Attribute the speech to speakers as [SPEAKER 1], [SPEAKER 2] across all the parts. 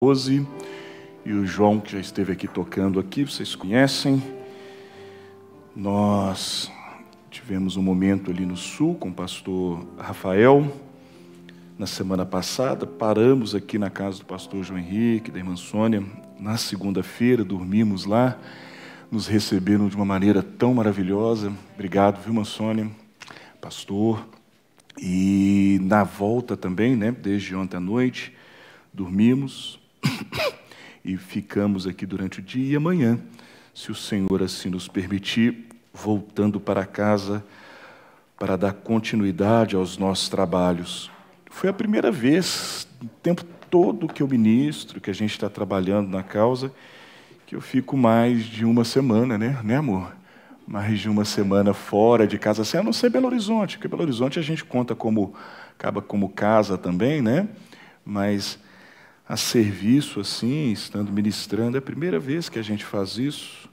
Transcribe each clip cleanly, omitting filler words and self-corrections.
[SPEAKER 1] 12, e o João, que já esteve aqui tocando aqui, vocês conhecem. Nós tivemos um momento ali no sul com o pastor Rafael. Na semana passada, paramos aqui na casa do pastor João Henrique, da irmã Sônia. Na segunda-feira, dormimos lá. Nos receberam de uma maneira tão maravilhosa. Obrigado, viu, irmã Sônia, pastor. E na volta também, desde ontem à noite, dormimos e ficamos aqui durante o dia. E amanhã, se o Senhor assim nos permitir, voltando para casa para dar continuidade aos nossos trabalhos. Foi a primeira vez, o tempo todo que eu ministro, que a gente está trabalhando na causa, que eu fico mais de uma semana, né, amor? Mais de uma semana fora de casa, assim, a não ser Belo Horizonte, porque Belo Horizonte a gente conta acaba como casa também, né? Mas a serviço, assim, estando ministrando, é a primeira vez que a gente faz isso,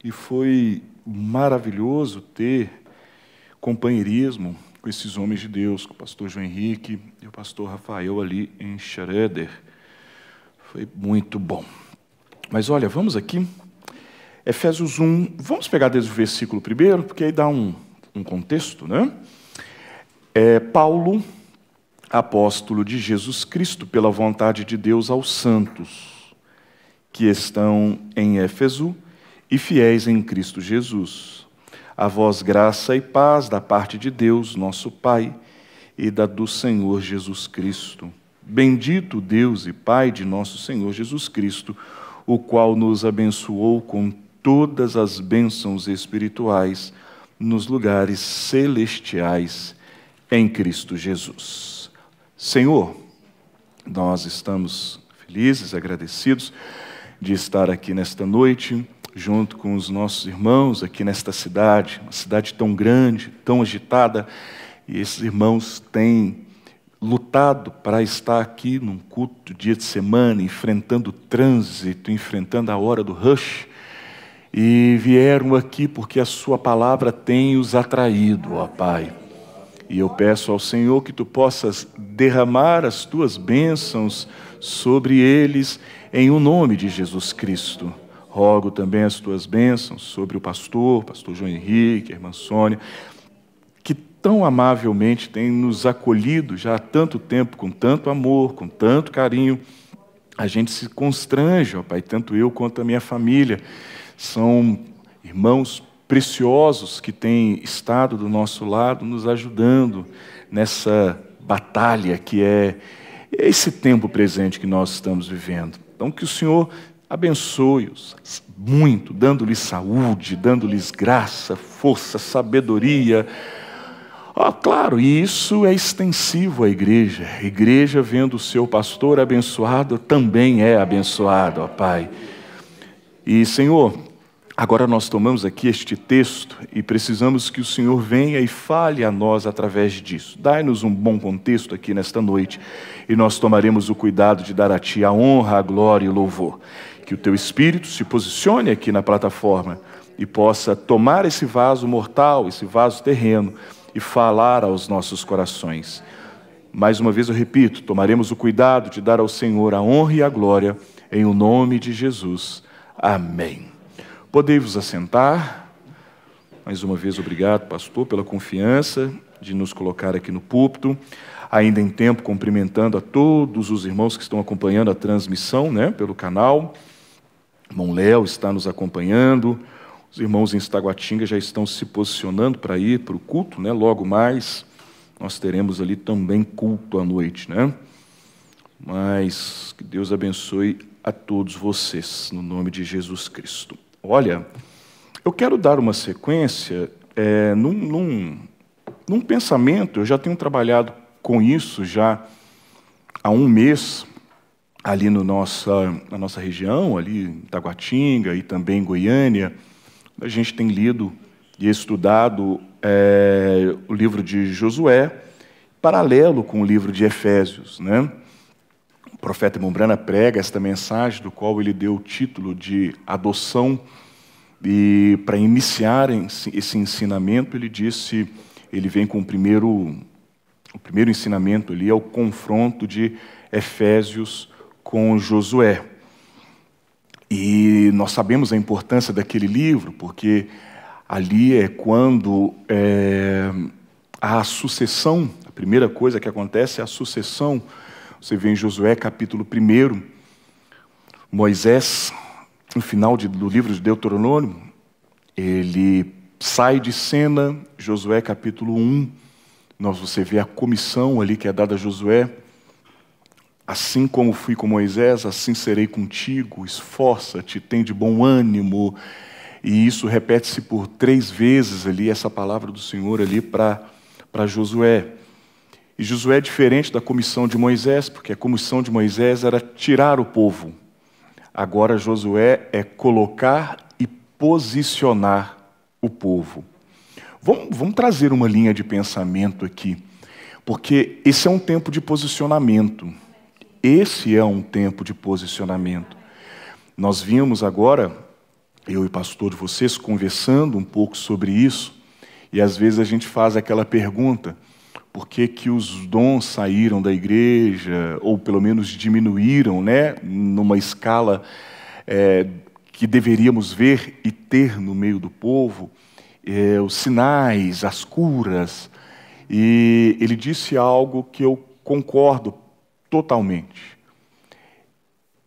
[SPEAKER 1] e foi maravilhoso ter companheirismo com esses homens de Deus, com o pastor João Henrique e o pastor Rafael ali em Schroeder. Foi muito bom. Mas olha, vamos aqui, Efésios 1, vamos pegar desde o versículo 1, porque aí dá um contexto, né? Paulo, apóstolo de Jesus Cristo, pela vontade de Deus aos santos, que estão em Éfeso e fiéis em Cristo Jesus. A vós graça e paz da parte de Deus, nosso Pai, e da do Senhor Jesus Cristo. Bendito Deus e Pai de nosso Senhor Jesus Cristo, o qual nos abençoou com todas as bênçãos espirituais nos lugares celestiais em Cristo Jesus. Senhor, nós estamos felizes, agradecidos de estar aqui nesta noite, junto com os nossos irmãos aqui nesta cidade, uma cidade tão grande, tão agitada, e esses irmãos têm lutado para estar aqui num culto dia de semana, enfrentando o trânsito, enfrentando a hora do rush, e vieram aqui porque a sua palavra tem os atraído, ó Pai. E eu peço ao Senhor que Tu possas derramar as Tuas bênçãos sobre eles, em o nome de Jesus Cristo. Rogo também as Tuas bênçãos sobre o pastor João Henrique, a irmã Sônia, que tão amavelmente tem nos acolhido já há tanto tempo, com tanto amor, com tanto carinho. A gente se constrange, ó Pai, tanto eu quanto a minha família. São irmãos preciosos que têm estado do nosso lado, nos ajudando nessa batalha que é esse tempo presente que nós estamos vivendo. Então, que o Senhor abençoe-os muito, dando-lhes saúde, dando-lhes graça, força, sabedoria. Claro, e isso é extensivo à igreja. A igreja, vendo o seu pastor abençoado, também é abençoado, ó Pai. E, Senhor, agora nós tomamos aqui este texto e precisamos que o Senhor venha e fale a nós através disso. Dai-nos um bom contexto aqui nesta noite e nós tomaremos o cuidado de dar a Ti a honra, a glória e o louvor. Que o Teu Espírito se posicione aqui na plataforma e possa tomar esse vaso mortal, esse vaso terreno e falar aos nossos corações. Mais uma vez eu repito, tomaremos o cuidado de dar ao Senhor a honra e a glória em o nome de Jesus. Amém. Podei-vos assentar. Mais uma vez, obrigado, pastor, pela confiança de nos colocar aqui no púlpito. Ainda em tempo, cumprimentando a todos os irmãos que estão acompanhando a transmissão, pelo canal. O irmão Léo está nos acompanhando. Os irmãos em Estaguatinga já estão se posicionando para ir para o culto, Logo mais, nós teremos ali também culto à noite, Mas que Deus abençoe a todos vocês, no nome de Jesus Cristo. Olha, eu quero dar uma sequência num pensamento. Eu já tenho trabalhado com isso já há um mês, ali na nossa região, ali em Taguatinga e também em Goiânia. A gente tem lido e estudado o livro de Josué, paralelo com o livro de Efésios, O profeta Mombrana prega esta mensagem, do qual ele deu o título de adoção. E para iniciar esse ensinamento, ele vem com o primeiro ensinamento ali, é o confronto de Efésios com Josué. E nós sabemos a importância daquele livro, porque ali é quando há a sucessão, a primeira coisa que acontece é a sucessão. Você vê em Josué capítulo 1, Moisés, no final do livro de Deuteronômio, ele sai de cena. Josué capítulo 1, você vê a comissão ali que é dada a Josué. Assim como fui com Moisés, assim serei contigo, esforça-te, tem de bom ânimo. E isso repete-se por 3 vezes ali, essa palavra do Senhor ali para Josué. E Josué é diferente da comissão de Moisés, porque a comissão de Moisés era tirar o povo. Agora Josué é colocar e posicionar o povo. Vamos trazer uma linha de pensamento aqui, porque esse é um tempo de posicionamento. Esse é um tempo de posicionamento. Nós vimos agora, eu e o pastor de vocês, conversando um pouco sobre isso, e às vezes a gente faz aquela pergunta: por que que os dons saíram da igreja, ou pelo menos diminuíram, né, numa escala que deveríamos ver e ter no meio do povo, os sinais, as curas. E ele disse algo que eu concordo totalmente.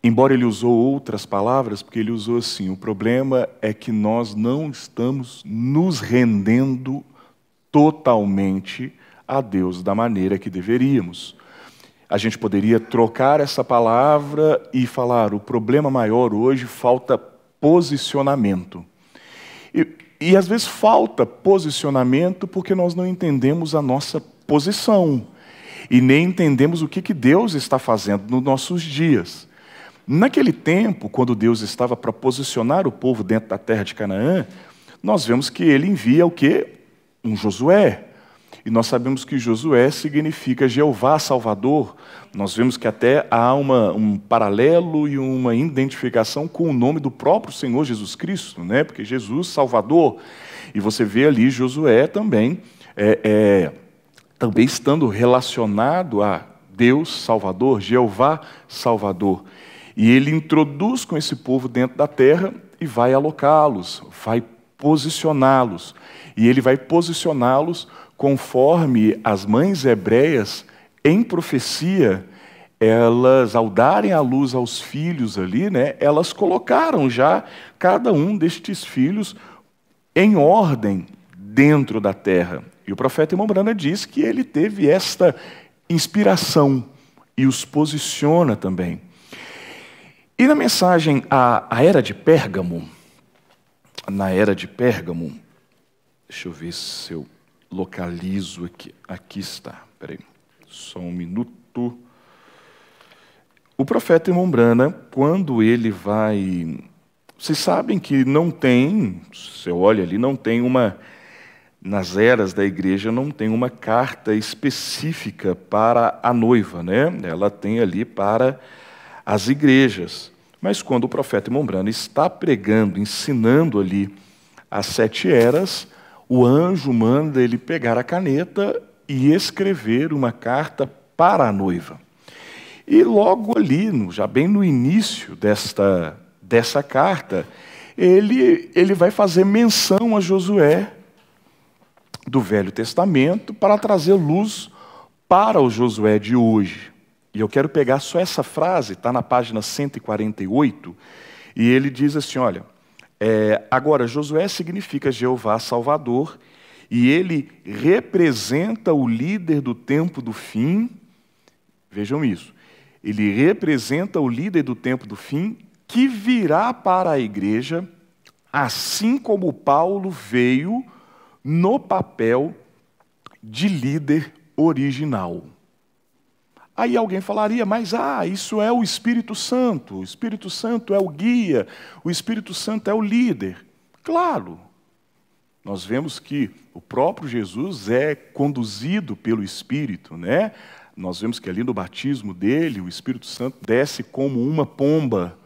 [SPEAKER 1] Embora ele usou outras palavras, porque ele usou assim: o problema é que nós não estamos nos rendendo totalmente a Deus da maneira que deveríamos. A gente poderia trocar essa palavra e falar: o problema maior hoje, falta posicionamento. E às vezes falta posicionamento porque nós não entendemos a nossa posição e nem entendemos o que Deus está fazendo nos nossos dias. Naquele tempo, quando Deus estava para posicionar o povo dentro da terra de Canaã, nós vemos que ele envia o quê? Um Josué. E nós sabemos que Josué significa Jeová Salvador. Nós vemos que até há um paralelo e uma identificação com o nome do próprio Senhor Jesus Cristo, né? Porque Jesus Salvador. E você vê ali Josué também, também estando relacionado a Deus Salvador, Jeová Salvador. E ele introduz com esse povo dentro da terra e vai alocá-los, vai posicioná-los. E ele vai posicioná-los conforme as mães hebreias, em profecia, elas, ao darem à luz aos filhos ali, né, elas colocaram já cada um destes filhos em ordem dentro da terra. E o profeta Irmão Brana diz que ele teve esta inspiração e os posiciona também. E na mensagem à era de Pérgamo, deixa eu ver se eu localizo aqui. Aqui está. Espera aí, só um minuto. O profeta Irmão Brana, quando ele vai... Vocês sabem que não tem, você olha ali, não tem uma... Nas eras da igreja não tem uma carta específica para a noiva, né? Ela tem ali para as igrejas. Mas quando o profeta Irmão Brana está pregando, ensinando ali as 7 eras, o anjo manda ele pegar a caneta e escrever uma carta para a noiva. E logo ali, já bem no início dessa carta, ele vai fazer menção a Josué do Velho Testamento para trazer luz para o Josué de hoje. E eu quero pegar só essa frase, está na página 148, e ele diz assim, olha, agora Josué significa Jeová Salvador, e ele representa o líder do tempo do fim. Vejam isso. Ele representa o líder do tempo do fim que virá para a igreja, assim como Paulo veio no papel de líder original. Aí alguém falaria, mas isso é o Espírito Santo é o guia, o Espírito Santo é o líder. Claro, nós vemos que o próprio Jesus é conduzido pelo Espírito, né? Nós vemos que ali no batismo dele, o Espírito Santo desce como uma pomba,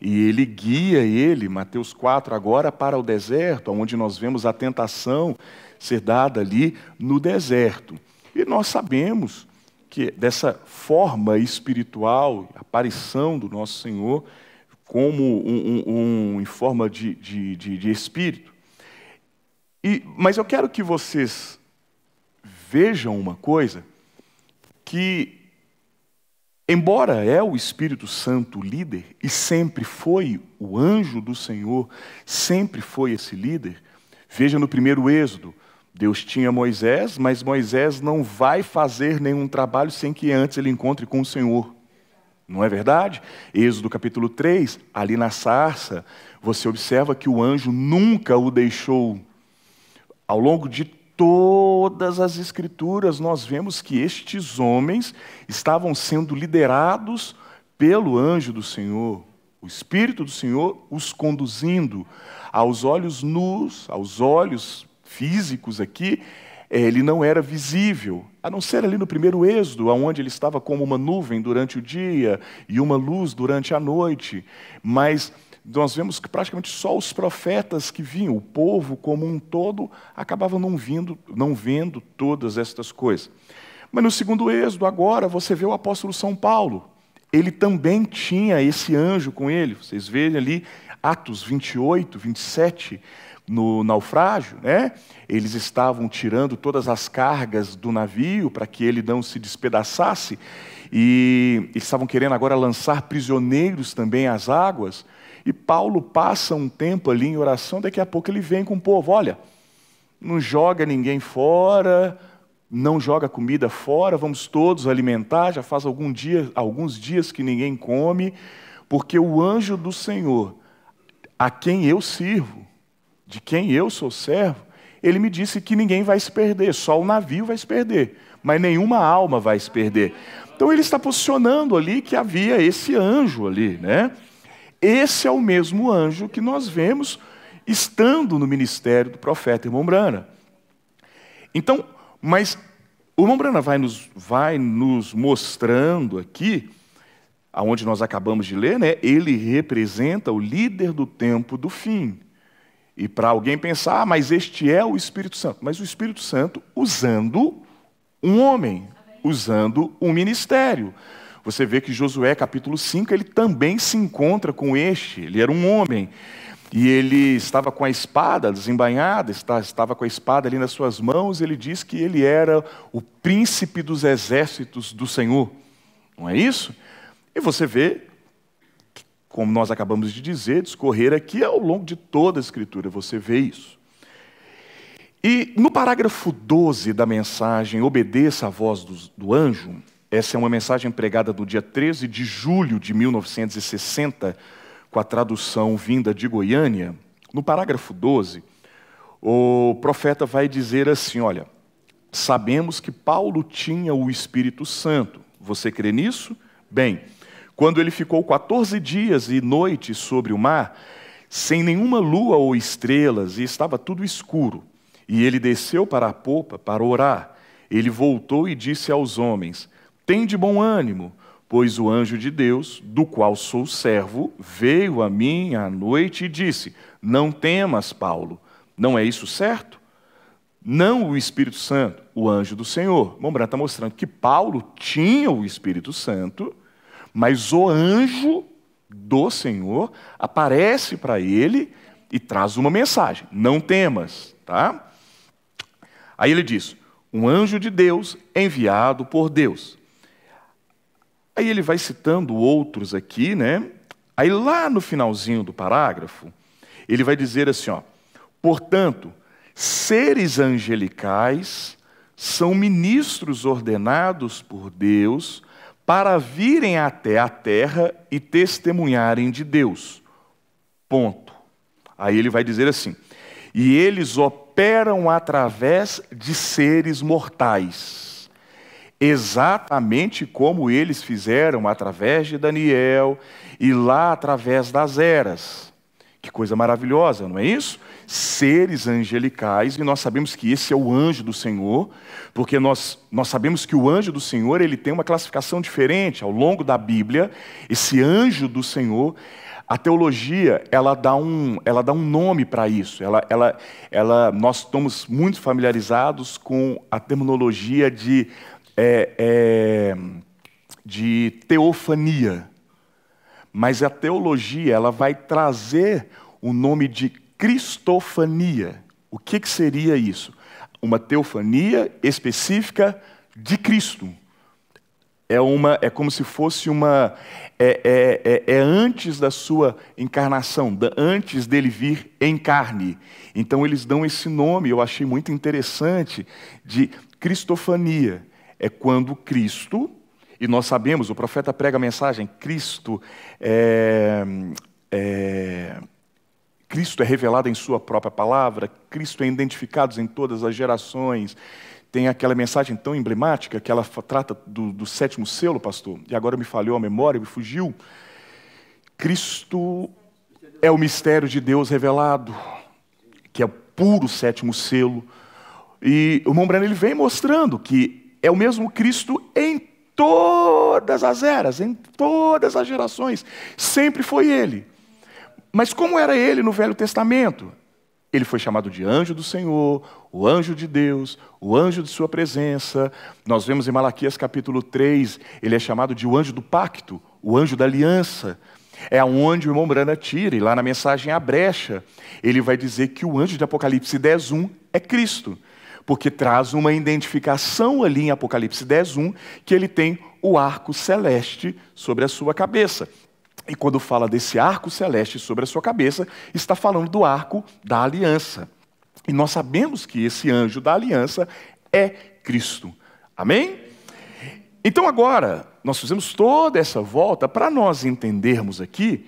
[SPEAKER 1] e ele guia ele, Mateus 4, agora para o deserto, onde nós vemos a tentação ser dada ali no deserto. E nós sabemos dessa forma espiritual, aparição do nosso Senhor como em forma de espírito. Mas eu quero que vocês vejam uma coisa, que embora é o Espírito Santo o líder, e sempre foi o anjo do Senhor, sempre foi esse líder. Veja no primeiro Êxodo, Deus tinha Moisés, mas Moisés não vai fazer nenhum trabalho sem que antes ele encontre com o Senhor. Não é verdade? Êxodo capítulo 3, ali na sarça, você observa que o anjo nunca o deixou. Ao longo de todas as Escrituras, nós vemos que estes homens estavam sendo liderados pelo anjo do Senhor. O Espírito do Senhor os conduzindo. Aos olhos nus, aos olhos físicos aqui, ele não era visível, a não ser ali no primeiro Êxodo, onde ele estava como uma nuvem durante o dia e uma luz durante a noite. Mas nós vemos que praticamente só os profetas que vinham, o povo como um todo, acabava não vendo todas estas coisas. Mas no segundo Êxodo, agora, você vê o apóstolo São Paulo. Ele também tinha esse anjo com ele. Vocês veem ali Atos 28, 27, no naufrágio, né? Eles estavam tirando todas as cargas do navio para que ele não se despedaçasse, e eles estavam querendo agora lançar prisioneiros também às águas, e Paulo passa um tempo ali em oração, daqui a pouco ele vem com o povo, olha, não joga ninguém fora, não joga comida fora, vamos todos alimentar, já faz alguns dias que ninguém come, porque o anjo do Senhor, a quem eu sirvo, de quem eu sou servo, ele me disse que ninguém vai se perder, só o navio vai se perder, mas nenhuma alma vai se perder. Então ele está posicionando ali que havia esse anjo ali, né? Esse é o mesmo anjo que nós vemos estando no ministério do profeta Irmão Brana. Então, mas o Irmão Brana vai nos mostrando aqui, aonde nós acabamos de ler, né? Ele representa o líder do tempo do fim. E para alguém pensar, mas este é o Espírito Santo. Mas o Espírito Santo usando um homem, usando um ministério. Você vê que Josué, capítulo 5, ele também se encontra com ele era um homem. E ele estava com a espada desembainhada, estava com a espada ali nas suas mãos, ele diz que ele era o príncipe dos exércitos do Senhor. Não é isso? E você vê, como nós acabamos de dizer, discorrer aqui ao longo de toda a Escritura, você vê isso. E no parágrafo 12 da mensagem, obedeça à voz do anjo, essa é uma mensagem pregada no dia 13 de julho de 1960, com a tradução vinda de Goiânia. No parágrafo 12, o profeta vai dizer assim, olha, sabemos que Paulo tinha o Espírito Santo, você crê nisso? Bem, quando ele ficou 14 dias e noites sobre o mar, sem nenhuma lua ou estrelas, e estava tudo escuro, e ele desceu para a popa para orar, ele voltou e disse aos homens, tende bom ânimo, pois o anjo de Deus, do qual sou servo, veio a mim à noite e disse, não temas, Paulo, não é isso certo? Não o Espírito Santo, o anjo do Senhor. Mombran está mostrando que Paulo tinha o Espírito Santo, mas o anjo do Senhor aparece para ele e traz uma mensagem, não temas, tá? Aí ele diz, um anjo de Deus enviado por Deus. Aí ele vai citando outros aqui, né? Aí lá no finalzinho do parágrafo, ele vai dizer assim, ó, portanto, seres angelicais são ministros ordenados por Deus para virem até a terra e testemunharem de Deus. Ponto. Aí ele vai dizer assim, e eles operam através de seres mortais, exatamente como eles fizeram através de Daniel e lá através das eras. Que coisa maravilhosa, não é isso? Seres angelicais, e nós sabemos que esse é o anjo do Senhor, porque nós sabemos que o anjo do Senhor ele tem uma classificação diferente ao longo da Bíblia. Esse anjo do Senhor, a teologia ela dá um nome para isso. Nós estamos muito familiarizados com a terminologia de de teofania. Mas a teologia ela vai trazer o nome de cristofania. O que seria isso? Uma teofania específica de Cristo. É como se fosse uma... antes da sua encarnação, antes dele vir em carne. Então eles dão esse nome, eu achei muito interessante, de cristofania. É quando Cristo, e nós sabemos, o profeta prega a mensagem, Cristo Cristo é revelado em sua própria palavra, Cristo é identificado em todas as gerações. Tem aquela mensagem tão emblemática que ela trata do sétimo selo, pastor, e agora me falhou a memória, me fugiu. Cristo é o mistério de Deus revelado, que é o puro sétimo selo. E o irmão Breno ele vem mostrando que é o mesmo Cristo em todas as eras, em todas as gerações. Sempre foi ele. Mas como era ele no Velho Testamento? Ele foi chamado de anjo do Senhor, o anjo de Deus, o anjo de sua presença. Nós vemos em Malaquias capítulo 3, ele é chamado de o anjo do pacto, o anjo da aliança. É onde o irmão Brana tira, e lá na mensagem A Brecha, ele vai dizer que o anjo de Apocalipse 10:1 é Cristo, porque traz uma identificação ali em Apocalipse 10:1, que ele tem o arco celeste sobre a sua cabeça. E quando fala desse arco celeste sobre a sua cabeça, está falando do arco da aliança. E nós sabemos que esse anjo da aliança é Cristo. Amém? Então agora, nós fizemos toda essa volta para nós entendermos aqui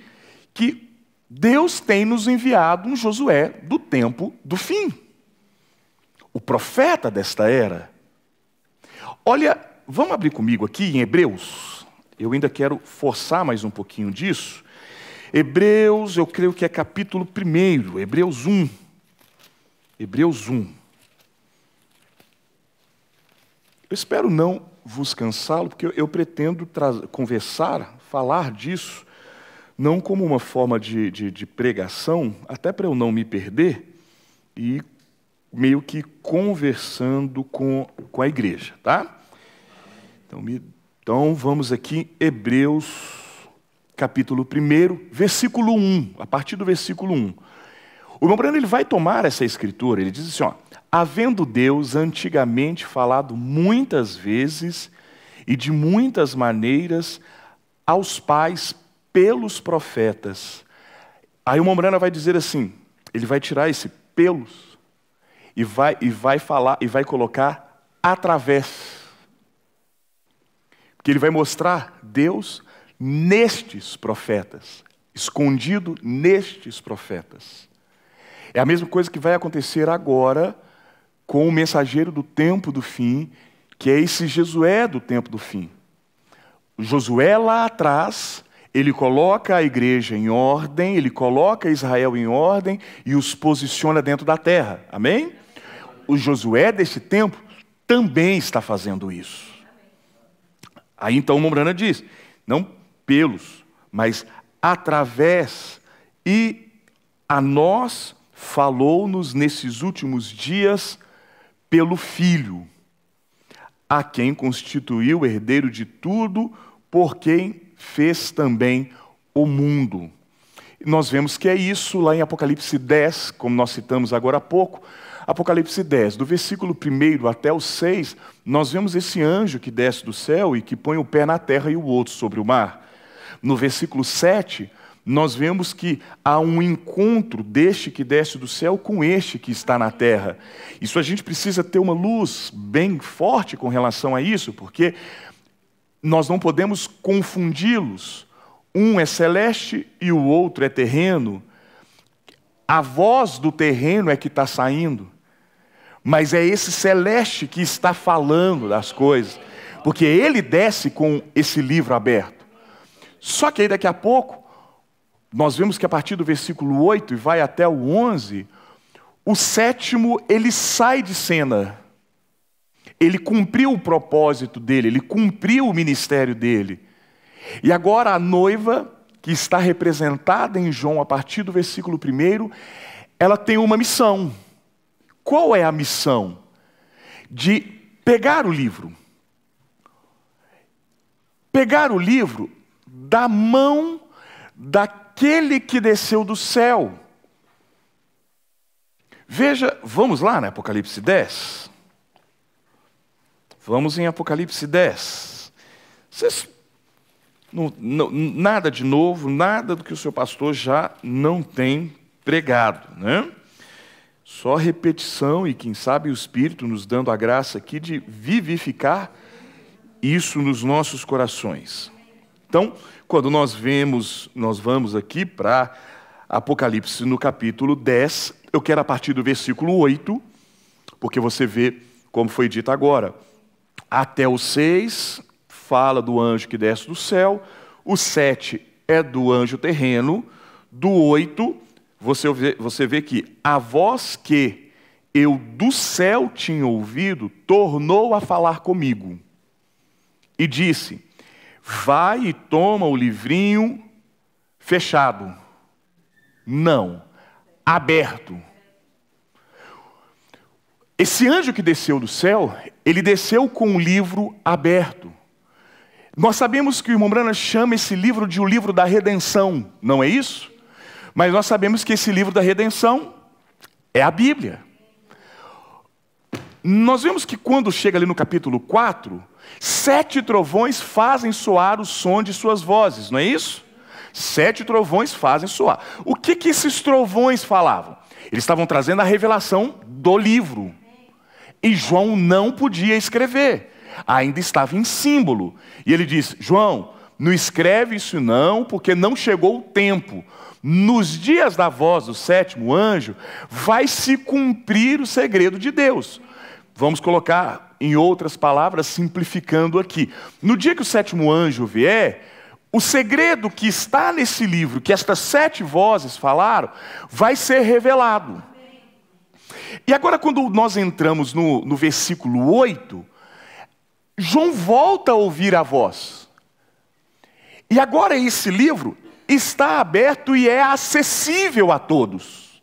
[SPEAKER 1] que Deus tem nos enviado um Josué do tempo do fim. O profeta desta era. Olha, vamos abrir comigo aqui em Hebreus. Eu ainda quero forçar mais um pouquinho disso. Hebreus, eu creio que é capítulo 1, Hebreus 1. Hebreus 1. Eu espero não vos cansá-lo, porque eu pretendo conversar, falar disso, não como uma forma de pregação, até para eu não me perder, e meio que conversando com a igreja, tá? Então, vamos aqui, Hebreus, capítulo 1, versículo 1, a partir do versículo 1. O irmão Breno, ele vai tomar essa escritura, ele diz assim, ó, havendo Deus antigamente falado muitas vezes e de muitas maneiras aos pais pelos profetas. Aí o irmão Breno vai dizer assim, ele vai tirar esse pelos e vai falar, e vai colocar através. Porque ele vai mostrar Deus nestes profetas, escondido nestes profetas. É a mesma coisa que vai acontecer agora com o mensageiro do tempo do fim, que é esse Josué do tempo do fim. O Josué lá atrás, ele coloca a igreja em ordem, ele coloca Israel em ordem e os posiciona dentro da terra. Amém? O Josué deste tempo também está fazendo isso. Aí então o Mombrana diz, não pelos, mas através, e a nós falou-nos nesses últimos dias pelo Filho, a quem constituiu herdeiro de tudo, por quem fez também o mundo. Nós vemos que é isso lá em Apocalipse 10, como nós citamos agora há pouco. Apocalipse 10, do versículo 1 até o 6, nós vemos esse anjo que desce do céu e que põe o pé na terra e o outro sobre o mar. No versículo 7, nós vemos que há um encontro deste que desce do céu com este que está na terra. Isso a gente precisa ter uma luz bem forte com relação a isso, porque nós não podemos confundi-los. Um é celeste e o outro é terreno. A voz do terreno é que está saindo, mas é esse celeste que está falando das coisas, porque ele desce com esse livro aberto. Só que aí daqui a pouco, nós vemos que a partir do versículo 8 e vai até o 11, o sétimo ele sai de cena. Ele cumpriu o propósito dele, ele cumpriu o ministério dele. E agora a noiva, que está representada em João a partir do versículo 1, ela tem uma missão. Qual é a missão? De pegar o livro, pegar o livro da mão daquele que desceu do céu. Veja, vamos lá, né? Apocalipse 10. Vamos em Apocalipse 10. Vocês, nada de novo, nada do que o seu pastor já não tem pregado, né? Só repetição e, quem sabe, o Espírito nos dando a graça aqui de vivificar isso nos nossos corações. Então, quando nós vamos aqui para Apocalipse no capítulo 10, eu quero a partir do versículo 8, porque você vê como foi dito agora. Até o 6 fala do anjo que desce do céu, o 7 é do anjo terreno, do 8 você vê que a voz que eu do céu tinha ouvido tornou a falar comigo e disse: vai e toma o livrinho fechado. Não, aberto. Esse anjo que desceu do céu, ele desceu com o livro aberto. Nós sabemos que o irmão Branham chama esse livro de o livro da redenção, não é isso? Mas nós sabemos que esse livro da redenção é a Bíblia. Nós vemos que quando chega ali no capítulo 4, 7 trovões fazem soar o som de suas vozes, não é isso? 7 trovões fazem soar. O que esses trovões falavam? Eles estavam trazendo a revelação do livro. E João não podia escrever, ainda estava em símbolo. E ele diz: João, não escreve isso não, porque não chegou o tempo. Nos dias da voz do 7º anjo, vai se cumprir o segredo de Deus. Vamos colocar em outras palavras, simplificando aqui. No dia que o 7º anjo vier, o segredo que está nesse livro, que estas 7 vozes falaram, vai ser revelado. E agora, quando nós entramos no versículo 8, João volta a ouvir a voz. E agora esse livro está aberto e é acessível a todos.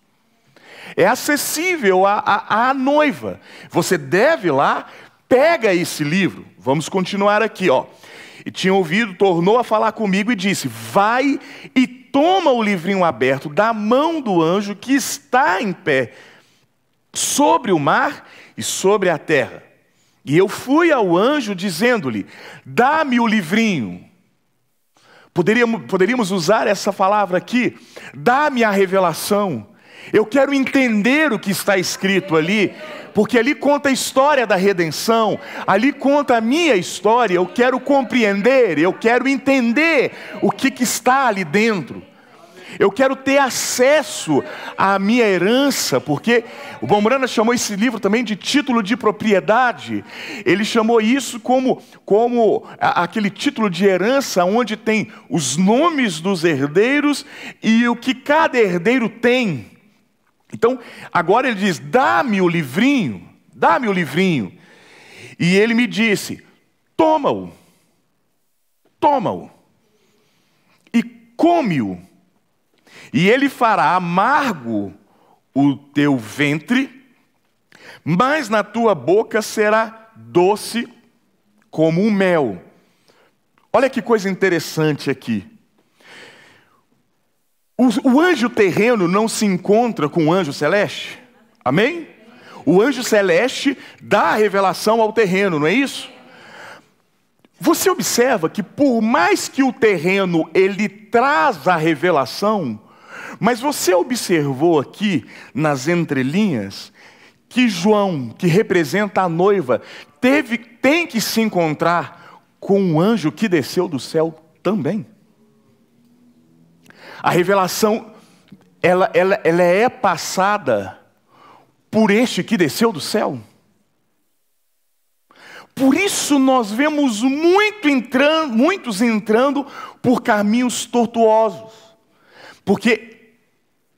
[SPEAKER 1] É acessível à noiva. Você deve ir lá, pega esse livro. Vamos continuar aqui, ó. E tinha ouvido, tornou a falar comigo e disse: vai e toma o livrinho aberto da mão do anjo que está em pé sobre o mar e sobre a terra. E eu fui ao anjo dizendo-lhe: dá-me o livrinho. Poderíamos usar essa palavra aqui: dá-me a revelação. Eu quero entender o que está escrito ali, porque ali conta a história da redenção, ali conta a minha história. Eu quero compreender, eu quero entender o que está ali dentro. Eu quero ter acesso à minha herança, porque o Bombrana chamou esse livro também de título de propriedade. Ele chamou isso como aquele título de herança onde tem os nomes dos herdeiros e o que cada herdeiro tem. Então, agora ele diz: dá-me o livrinho, dá-me o livrinho. E ele me disse: toma-o, toma-o e come-o. E ele fará amargo o teu ventre, mas na tua boca será doce como o mel. Olha que coisa interessante aqui. O anjo terreno não se encontra com o anjo celeste? Amém? O anjo celeste dá a revelação ao terreno, não é isso? Você observa que por mais que o terreno ele traz a revelação, mas você observou aqui nas entrelinhas que João, que representa a noiva, tem que se encontrar com um anjo que desceu do céu também. A revelação, ela é passada por este que desceu do céu. Por isso nós vemos muitos entrando por caminhos tortuosos, porque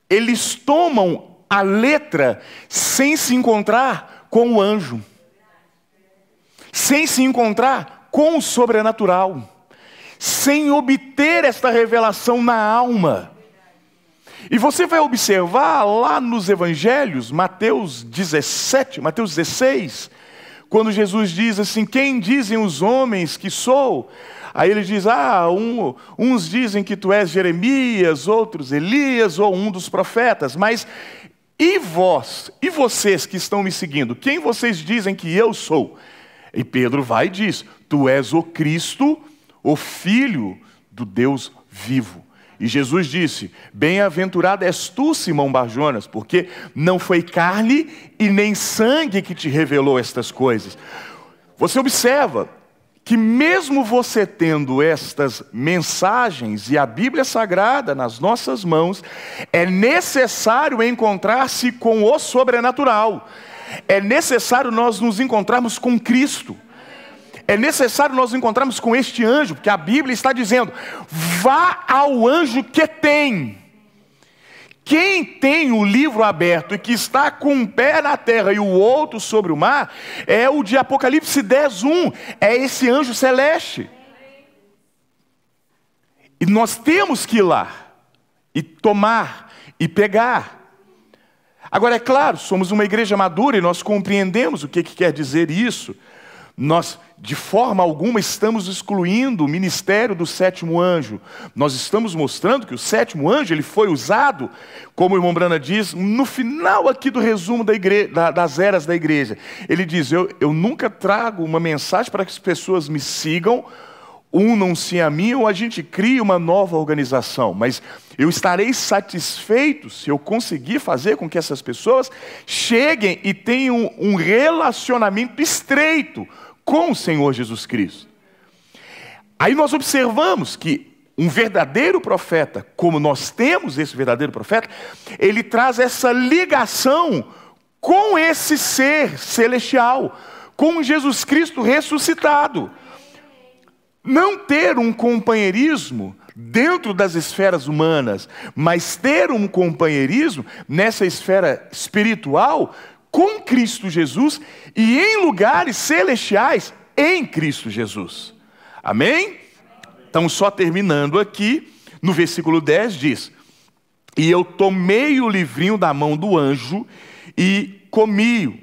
[SPEAKER 1] eles tomam a letra sem se encontrar com o anjo, sem se encontrar com o sobrenatural, sem obter esta revelação na alma. E você vai observar lá nos evangelhos, Mateus 17, Mateus 16, Quando Jesus diz assim, quem dizem os homens que sou? Aí ele diz, uns dizem que tu és Jeremias, outros Elias ou um dos profetas. Mas e vós, e vocês que estão me seguindo, quem vocês dizem que eu sou? E Pedro vai e diz, tu és o Cristo, o Filho do Deus vivo. E Jesus disse, bem-aventurado és tu, Simão Bar-Jonas, porque não foi carne e nem sangue que te revelou estas coisas. Você observa que mesmo você tendo estas mensagens e a Bíblia Sagrada nas nossas mãos, é necessário encontrar-se com o sobrenatural. É necessário nós nos encontrarmos com Cristo. É necessário nós encontrarmos com este anjo, porque a Bíblia está dizendo, vá ao anjo que tem. Quem tem o livro aberto e que está com um pé na terra e o outro sobre o mar, é o de Apocalipse 10:1, é esse anjo celeste. E nós temos que ir lá, e tomar, e pegar. Agora é claro, somos uma igreja madura e nós compreendemos o que quer dizer isso. Nós, de forma alguma, estamos excluindo o ministério do sétimo anjo. Nós estamos mostrando que o sétimo anjo ele foi usado, como o irmão Brana diz, no final aqui do resumo das eras da igreja. Ele diz, eu nunca trago uma mensagem para que as pessoas me sigam, unam-se a mim ou a gente cria uma nova organização. Mas eu estarei satisfeito se eu conseguir fazer com que essas pessoas cheguem e tenham um relacionamento estreito com o Senhor Jesus Cristo. Aí nós observamos que um verdadeiro profeta, como nós temos esse verdadeiro profeta, ele traz essa ligação com esse ser celestial, com Jesus Cristo ressuscitado. Não ter um companheirismo dentro das esferas humanas, mas ter um companheirismo nessa esfera espiritual com Cristo Jesus e em lugares celestiais em Cristo Jesus. Amém? Então, só terminando aqui, no versículo 10 diz, e eu tomei o livrinho da mão do anjo e comi-o,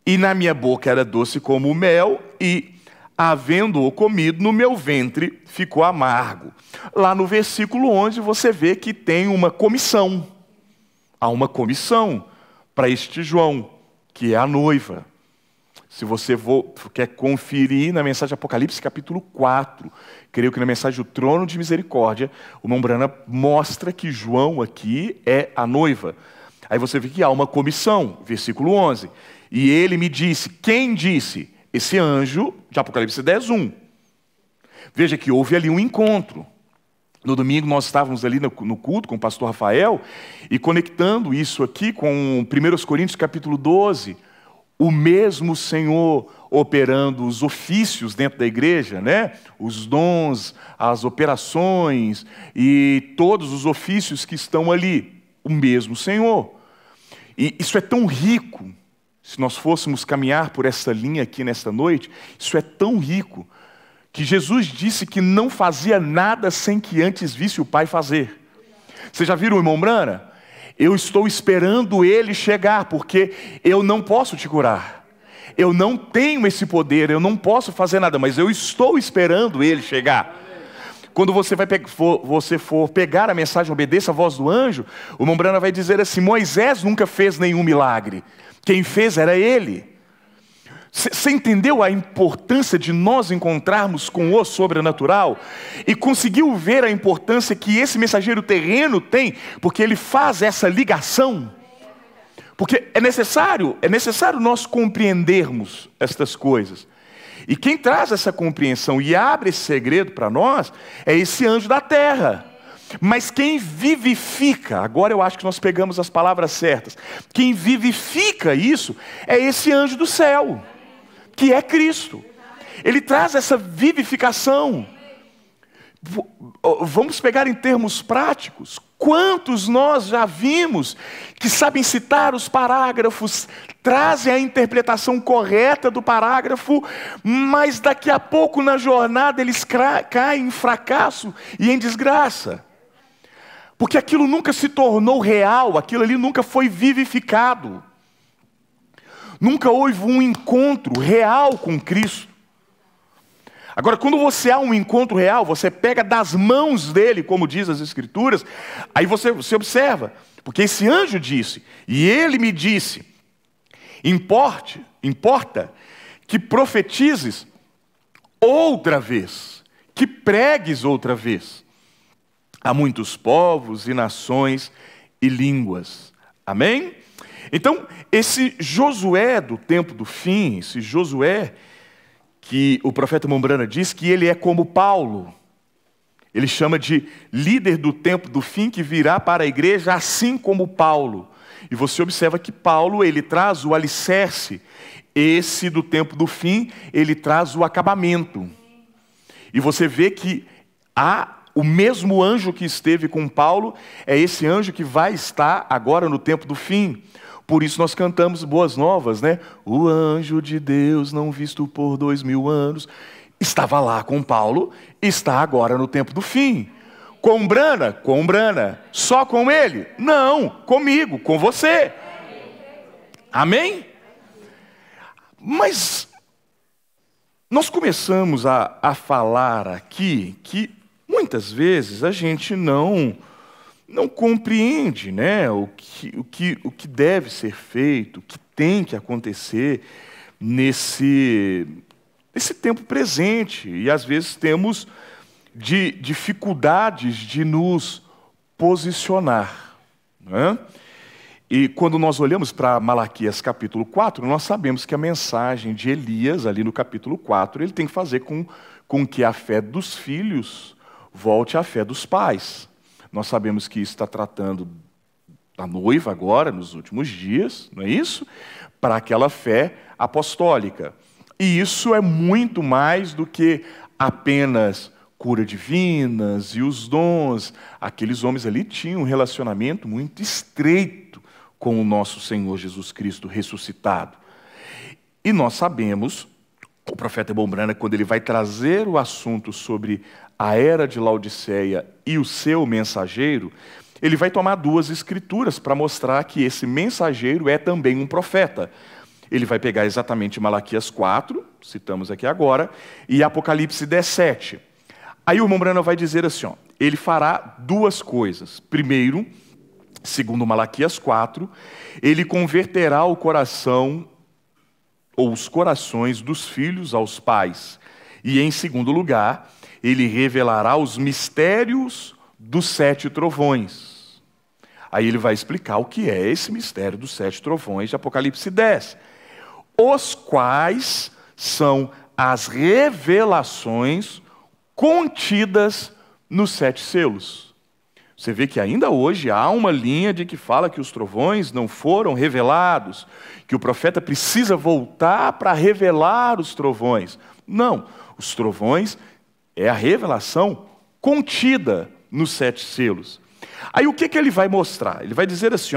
[SPEAKER 1] e na minha boca era doce como o mel, e havendo-o comido, no meu ventre ficou amargo. Lá no versículo 11 você vê que tem uma comissão. Há uma comissão para este João, que é a noiva. Se você quer conferir na mensagem de Apocalipse capítulo 4, creio que na mensagem do trono de misericórdia, o irmão Brana mostra que João aqui é a noiva. Aí você vê que há uma comissão, versículo 11. E ele me disse, quem disse? Esse anjo de Apocalipse 10:1. Veja que houve ali um encontro. No domingo nós estávamos ali no culto com o pastor Rafael e conectando isso aqui com 1 Coríntios capítulo 12, o mesmo Senhor operando os ofícios dentro da igreja, né? Os dons, as operações e todos os ofícios que estão ali, o mesmo Senhor. E isso é tão rico, se nós fôssemos caminhar por essa linha aqui nesta noite, isso é tão rico, que Jesus disse que não fazia nada sem que antes visse o Pai fazer. Vocês já viram o irmão Brana? Eu estou esperando ele chegar, porque eu não posso te curar. Eu não tenho esse poder, eu não posso fazer nada, mas eu estou esperando ele chegar. Quando você for pegar a mensagem Obedeça a Voz do Anjo, o irmão Brana vai dizer assim, Moisés nunca fez nenhum milagre. Quem fez era ele. Você entendeu a importância de nós encontrarmos com o sobrenatural? E conseguiu ver a importância que esse mensageiro terreno tem, porque ele faz essa ligação? Porque é necessário nós compreendermos estas coisas. E quem traz essa compreensão e abre esse segredo para nós, é esse anjo da terra. Mas quem vivifica, agora eu acho que nós pegamos as palavras certas, quem vivifica isso é esse anjo do céu, que é Cristo. Ele traz essa vivificação. Vamos pegar em termos práticos. Quantos nós já vimos que sabem citar os parágrafos, trazem a interpretação correta do parágrafo, mas daqui a pouco na jornada eles caem em fracasso e em desgraça. Porque aquilo nunca se tornou real, aquilo ali nunca foi vivificado. Nunca houve um encontro real com Cristo. Agora, quando você há um encontro real, você pega das mãos dele, como diz as Escrituras, aí você observa, porque esse anjo disse, e ele me disse, importa que profetizes outra vez, que pregues outra vez a muitos povos e nações e línguas. Amém? Então, esse Josué do tempo do fim, esse Josué que o profeta Mombrana diz que ele é como Paulo. Ele chama de líder do tempo do fim que virá para a igreja assim como Paulo. E você observa que Paulo, ele traz o alicerce. Esse do tempo do fim, ele traz o acabamento. E você vê que o mesmo anjo que esteve com Paulo é esse anjo que vai estar agora no tempo do fim. Por isso nós cantamos boas novas, né? O anjo de Deus, não visto por 2000 anos, estava lá com Paulo, está agora no tempo do fim. Com Brana? Com Brana. Só com ele? Não, comigo, com você. Amém? Mas nós começamos a falar aqui que muitas vezes a gente não compreende, né, o que deve ser feito, o que tem que acontecer nesse tempo presente. E às vezes temos dificuldades de nos posicionar, né? E quando nós olhamos para Malaquias capítulo 4, nós sabemos que a mensagem de Elias, ali no capítulo 4, ele tem que fazer com que a fé dos filhos volte à fé dos pais. Nós sabemos que isso está tratando da noiva agora, nos últimos dias, não é isso? Para aquela fé apostólica. E isso é muito mais do que apenas cura divinas e os dons. Aqueles homens ali tinham um relacionamento muito estreito com o nosso Senhor Jesus Cristo ressuscitado. E nós sabemos, o profeta Mombrana, quando ele vai trazer o assunto sobre a era de Laodiceia e o seu mensageiro, ele vai tomar duas escrituras para mostrar que esse mensageiro é também um profeta. Ele vai pegar exatamente Malaquias 4, citamos aqui agora, e Apocalipse 17. Aí o Mombrana vai dizer assim, ele fará duas coisas. Primeiro, segundo Malaquias 4, ele converterá o coração ou os corações dos filhos aos pais. E em segundo lugar, ele revelará os mistérios dos 7 trovões. Aí ele vai explicar o que é esse mistério dos 7 trovões de Apocalipse 10. Os quais são as revelações contidas nos 7 selos. Você vê que ainda hoje há uma linha de que fala que os trovões não foram revelados, que o profeta precisa voltar para revelar os trovões. Não, os trovões é a revelação contida nos 7 selos. Aí o que ele vai mostrar? Ele vai dizer assim,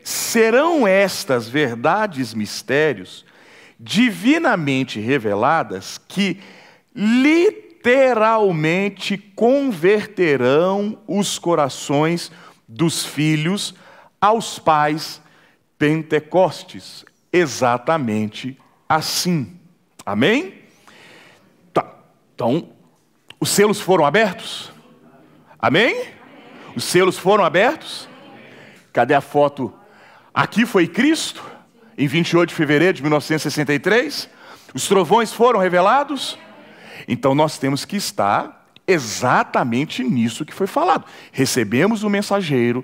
[SPEAKER 1] serão estas verdades, mistérios, divinamente reveladas, que literalmente converterão os corações dos filhos aos pais Pentecostes. Exatamente assim. Amém? Tá. Então, os selos foram abertos? Amém? Os selos foram abertos? Cadê a foto? Aqui foi Cristo, em 28 de fevereiro de 1963. Os trovões foram revelados? Então nós temos que estar exatamente nisso que foi falado. Recebemos o mensageiro,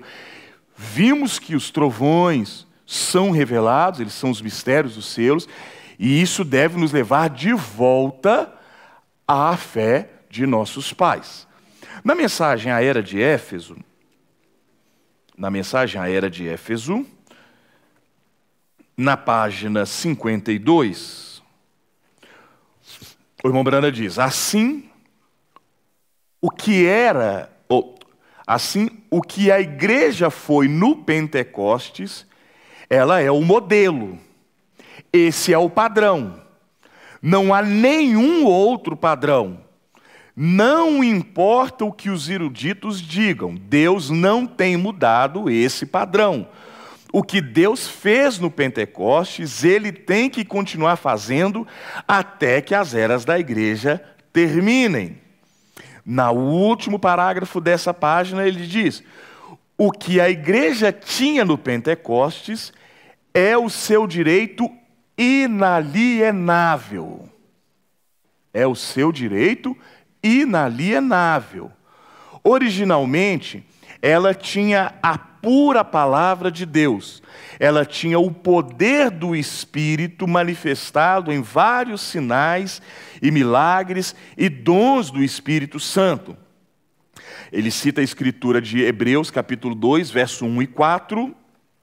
[SPEAKER 1] vimos que os trovões são revelados, eles são os mistérios dos selos, e isso deve nos levar de volta à fé de nossos pais. Na mensagem à era de Éfeso, na página 52, o irmão Brana diz, assim o que a igreja foi no Pentecostes, ela é o modelo. Esse é o padrão. Não há nenhum outro padrão. Não importa o que os eruditos digam, Deus não tem mudado esse padrão. O que Deus fez no Pentecostes, Ele tem que continuar fazendo até que as eras da igreja terminem. No último parágrafo dessa página, ele diz: o que a igreja tinha no Pentecostes é o seu direito inalienável. É o seu direito inalienável. Originalmente, ela tinha a pura palavra de Deus. Ela tinha o poder do Espírito manifestado em vários sinais e milagres e dons do Espírito Santo. Ele cita a escritura de Hebreus, capítulo 2, verso 1 e 4.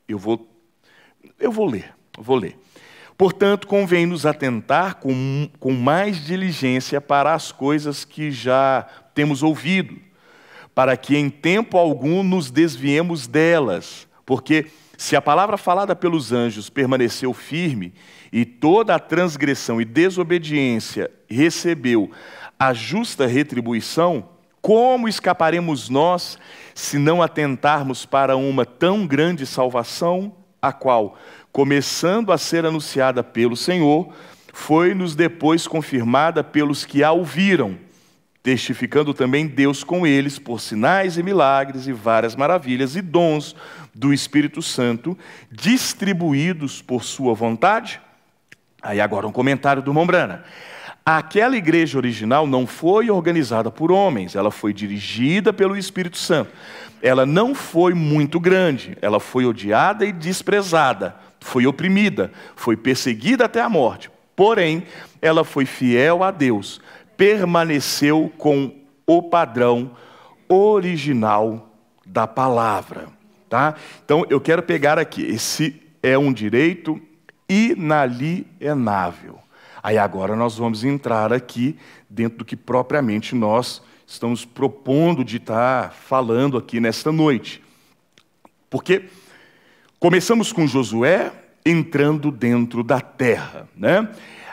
[SPEAKER 1] Eu vou ler. Portanto, convém nos atentar com mais diligência para as coisas que já temos ouvido, para que em tempo algum nos desviemos delas. Porque se a palavra falada pelos anjos permaneceu firme, e toda a transgressão e desobediência recebeu a justa retribuição, como escaparemos nós se não atentarmos para uma tão grande salvação, a qual, começando a ser anunciada pelo Senhor, foi-nos depois confirmada pelos que a ouviram, testificando também Deus com eles por sinais e milagres e várias maravilhas e dons do Espírito Santo, distribuídos por sua vontade? Aí agora um comentário do Mombrana. Aquela igreja original não foi organizada por homens, ela foi dirigida pelo Espírito Santo. Ela não foi muito grande, ela foi odiada e desprezada, foi oprimida, foi perseguida até a morte. Porém, ela foi fiel a Deus, permaneceu com o padrão original da palavra. Tá? Então, eu quero pegar aqui, esse é um direito inalienável. Aí agora nós vamos entrar aqui dentro do que propriamente nós estamos propondo de estar falando aqui nesta noite. Porque começamos com Josué entrando dentro da terra, né?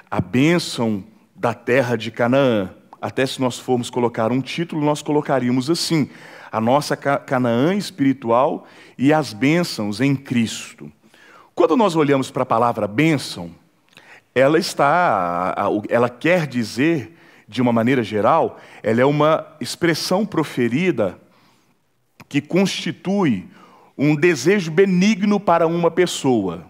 [SPEAKER 1] A bênção da terra de Canaã. Até se nós formos colocar um título, nós colocaríamos assim: a nossa Canaã espiritual e as bênçãos em Cristo. Quando nós olhamos para a palavra bênção, ela quer dizer, de uma maneira geral, ela é uma expressão proferida que constitui um desejo benigno para uma pessoa.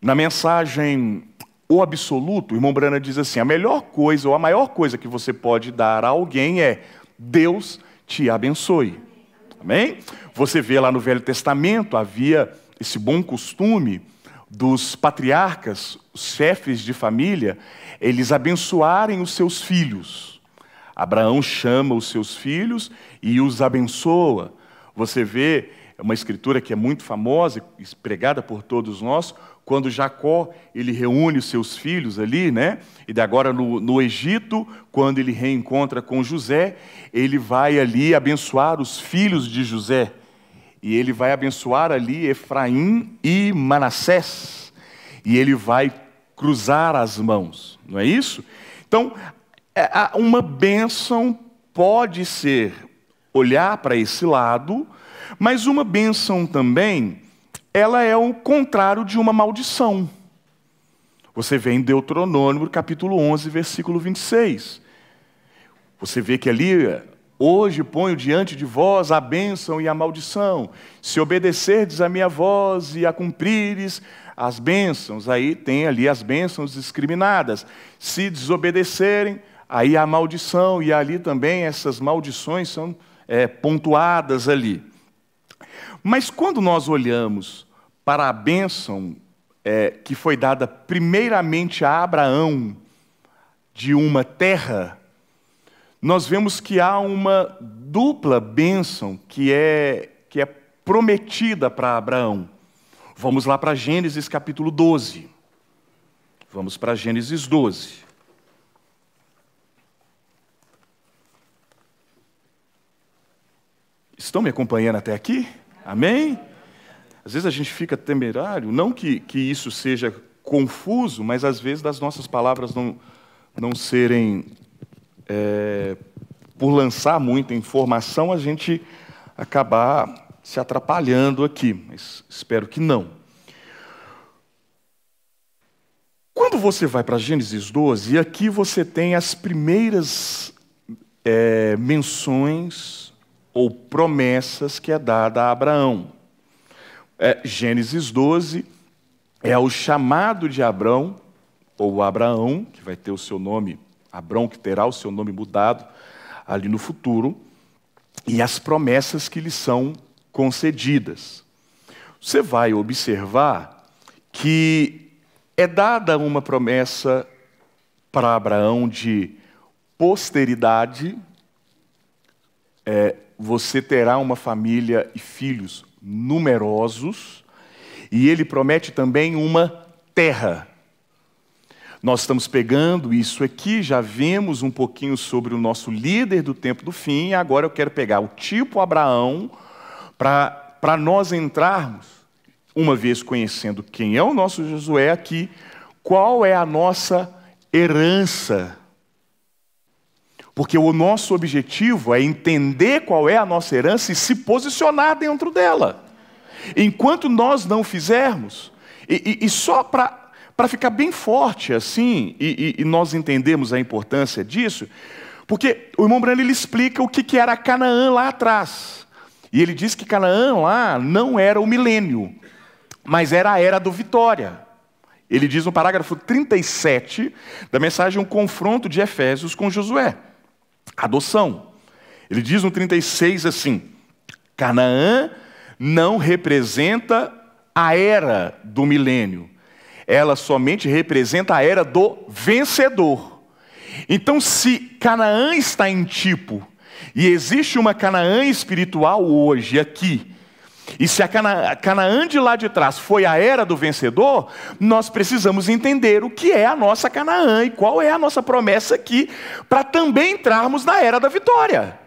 [SPEAKER 1] Na mensagem O Absoluto, o irmão Brana diz assim: a melhor coisa ou a maior coisa que você pode dar a alguém é: Deus te abençoe. Amém? Você vê lá no Velho Testamento, havia esse bom costume dos patriarcas, os chefes de família, eles abençoarem os seus filhos. Abraão chama os seus filhos e os abençoa. Você vê uma escritura que é muito famosa, pregada por todos nós, quando Jacó ele reúne os seus filhos ali, né? E agora no Egito, quando ele reencontra com José, ele vai ali abençoar os filhos de José. E ele vai abençoar ali Efraim e Manassés. E ele vai cruzar as mãos, não é isso? Então, uma bênção pode ser olhar para esse lado, mas uma bênção também, ela é o contrário de uma maldição. Você vê em Deuteronômio, capítulo 11, versículo 26. Você vê que ali: hoje ponho diante de vós a bênção e a maldição. Se obedecerdes a minha voz e a cumprires as bênçãos, aí tem ali as bênçãos discriminadas. Se desobedecerem, aí a maldição, e ali também essas maldições são pontuadas ali. Mas quando nós olhamos para a bênção que foi dada primeiramente a Abraão de uma terra, nós vemos que há uma dupla bênção que é prometida para Abraão. Vamos lá para Gênesis capítulo 12. Vamos para Gênesis 12. Estão me acompanhando até aqui? Amém? Às vezes a gente fica temerário, não que isso seja confuso, mas às vezes das nossas palavras não serem... por lançar muita informação, a gente acabar se atrapalhando aqui, mas espero que não. Quando você vai para Gênesis 12, aqui você tem as primeiras menções ou promessas que é dada a Abraão. Gênesis 12 é o chamado de Abrão, ou Abraão, que vai ter o seu nome, Abrão, que terá o seu nome mudado ali no futuro, e as promessas que lhe são concedidas. Você vai observar que é dada uma promessa para Abraão de posteridade, você terá uma família e filhos numerosos, e ele promete também uma terra. Nós estamos pegando isso aqui, já vimos um pouquinho sobre o nosso líder do tempo do fim, e agora eu quero pegar o tipo Abraão para nós entrarmos, uma vez conhecendo quem é o nosso Josué aqui, qual é a nossa herança. Porque o nosso objetivo é entender qual é a nossa herança e se posicionar dentro dela. Enquanto nós não fizermos, e só para ficar bem forte assim, e nós entendemos a importância disso, porque o irmão Brando ele explica o que era Canaã lá atrás. E ele diz que Canaã lá não era o milênio, mas era a era do Vitória. Ele diz no parágrafo 37 da mensagem um confronto de Efésios com Josué. Adoção. Ele diz no 36 assim: Canaã não representa a era do milênio. Ela somente representa a era do vencedor. Então, se Canaã está em tipo, e existe uma Canaã espiritual hoje, aqui, e se a Canaã de lá de trás foi a era do vencedor, nós precisamos entender o que é a nossa Canaã e qual é a nossa promessa aqui, para também entrarmos na era da vitória.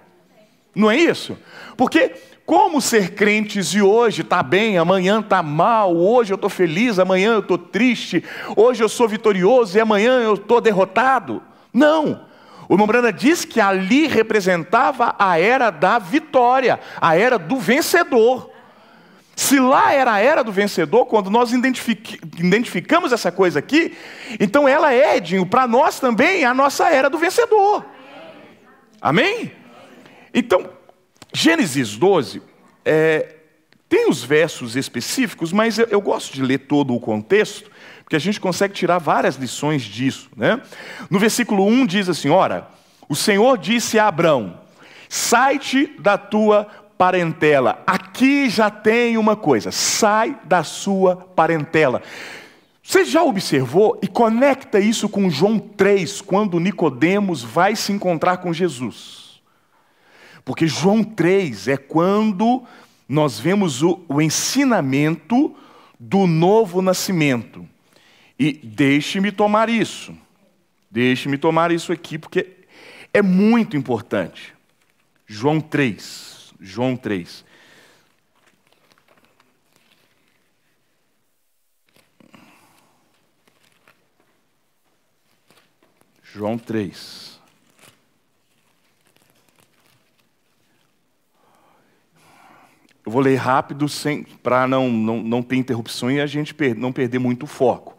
[SPEAKER 1] Não é isso? Porque como ser crentes de hoje está bem, amanhã está mal, hoje eu estou feliz, amanhã eu estou triste, hoje eu sou vitorioso e amanhã eu estou derrotado? Não. O irmão Branda diz que ali representava a era da vitória, a era do vencedor. Se lá era a era do vencedor, quando nós identificamos essa coisa aqui, então ela é, Edinho, para nós também, a nossa era do vencedor. Amém? Então, Gênesis 12, tem os versos específicos, mas eu gosto de ler todo o contexto, porque a gente consegue tirar várias lições disso, né? No versículo 1 diz assim: ora, o Senhor disse a Abrão, sai-te da tua parentela. Aqui já tem uma coisa, sai da sua parentela. Você já observou e conecta isso com João 3, quando Nicodemos vai se encontrar com Jesus? Porque João 3 é quando nós vemos o ensinamento do novo nascimento. E deixe-me tomar isso aqui, porque é muito importante. João 3. João 3. João 3. Eu vou ler rápido para não ter interrupção e a gente não perder muito o foco.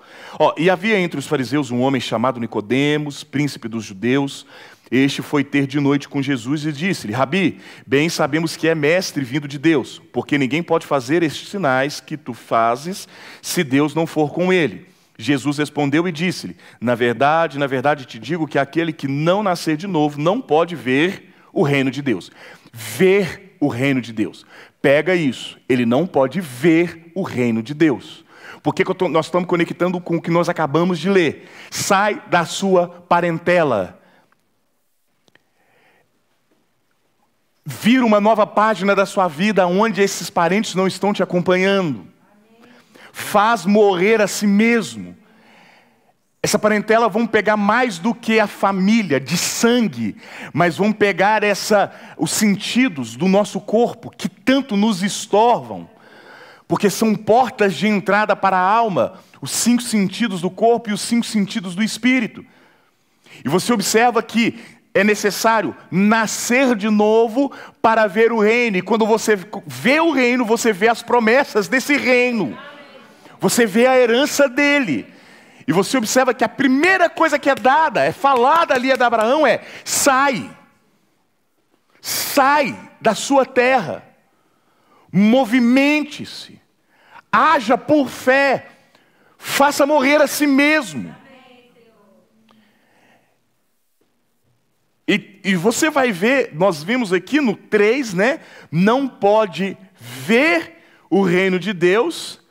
[SPEAKER 1] E havia entre os fariseus um homem chamado Nicodemos, príncipe dos judeus. Este foi ter de noite com Jesus e disse-lhe: Rabi, bem sabemos que é mestre vindo de Deus, porque ninguém pode fazer estes sinais que tu fazes se Deus não for com ele. Jesus respondeu e disse-lhe: na verdade te digo que aquele que não nascer de novo não pode ver o reino de Deus. Ver o reino de Deus. Pega isso, ele não pode ver o reino de Deus. Porque nós estamos conectando com o que nós acabamos de ler. Sai da sua parentela. Vira uma nova página da sua vida onde esses parentes não estão te acompanhando. Faz morrer a si mesmo. Essa parentela vão pegar mais do que a família de sangue, mas vão pegar os sentidos do nosso corpo que tanto nos estorvam, porque são portas de entrada para a alma, os 5 sentidos do corpo e os 5 sentidos do espírito. E você observa que É necessário nascer de novo para ver o reino. E quando você vê o reino, você vê as promessas desse reino. Você vê a herança dele. E você observa que a primeira coisa que é dada, é falada ali a Abraão, é: sai. Sai da sua terra. Movimente-se. Haja por fé. Faça morrer a si mesmo. E você vai ver, nós vimos aqui no 3, né? Não pode ver o reino de Deus.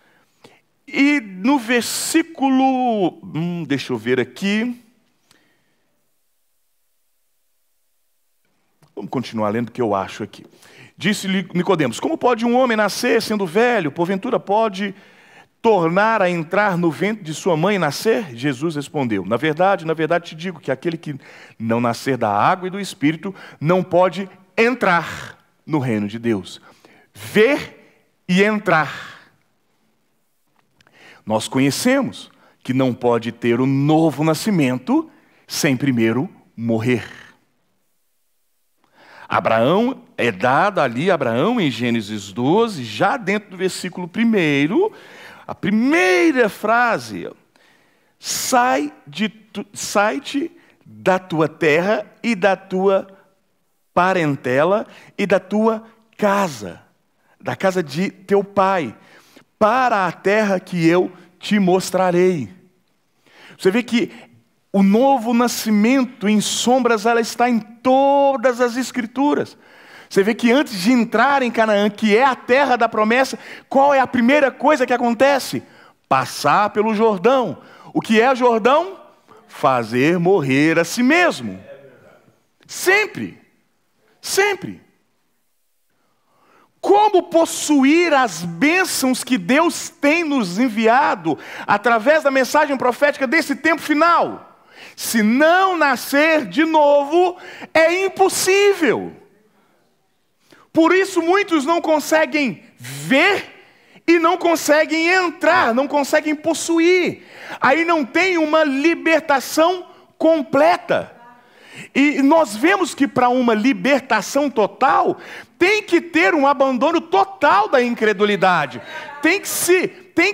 [SPEAKER 1] E no versículo, deixa eu ver aqui. Vamos continuar lendo o que eu acho aqui. Disse-lhe Nicodemos: como pode um homem nascer sendo velho? Porventura pode tornar a entrar no ventre de sua mãe e nascer? Jesus respondeu: na verdade te digo que aquele que não nascer da água e do Espírito não pode entrar no reino de Deus. Ver e entrar. Nós conhecemos que não pode ter o novo nascimento sem primeiro morrer. Abraão, é dado ali, Abraão em Gênesis 12, já dentro do versículo 1, a primeira frase: sai-te da tua terra e da tua parentela e da tua casa, da casa de teu pai, para a terra que eu te mostrarei. Você vê que o novo nascimento em sombras, ela está em todas as Escrituras. Você vê que antes de entrar em Canaã, que é a terra da promessa, qual é a primeira coisa que acontece? Passar pelo Jordão. O que é Jordão? Fazer morrer a si mesmo. Sempre. Sempre. Como possuir as bênçãos que Deus tem nos enviado através da mensagem profética desse tempo final? Se não nascer de novo, é impossível. Por isso muitos não conseguem ver e não conseguem entrar, não conseguem possuir. Aí não tem uma libertação completa. E nós vemos que para uma libertação total, tem que ter um abandono total da incredulidade. Tem que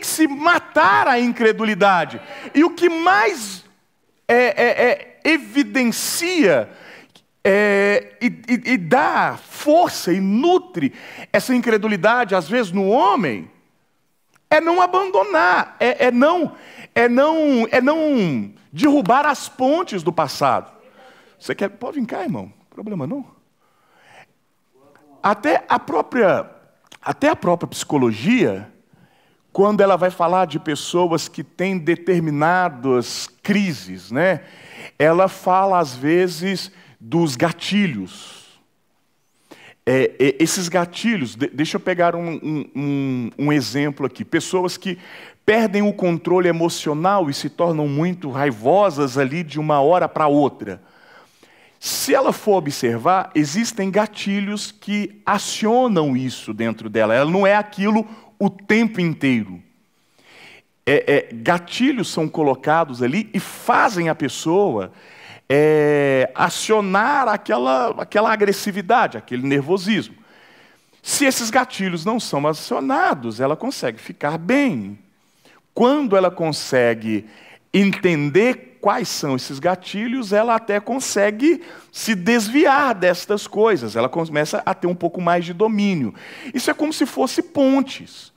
[SPEAKER 1] se matar a incredulidade. E o que mais evidencia e dá força e nutre essa incredulidade, às vezes, no homem, é não abandonar, é não derrubar as pontes do passado. Você quer? Pode vir cá, irmão, problema não. Até a própria psicologia, quando ela vai falar de pessoas que têm determinadas crises, né? Ela fala, às vezes, dos gatilhos. Esses gatilhos, deixa eu pegar um exemplo aqui. Pessoas que perdem o controle emocional e se tornam muito raivosas ali de uma hora para outra. Se ela for observar, existem gatilhos que acionam isso dentro dela. Ela não é aquilo o tempo inteiro. Gatilhos são colocados ali e fazem a pessoa acionar aquela agressividade, aquele nervosismo. Se esses gatilhos não são acionados, ela consegue ficar bem. Quando ela consegue entender quais são esses gatilhos, ela até consegue se desviar destas coisas. Ela começa a ter um pouco mais de domínio. Isso é como se fosse pontes.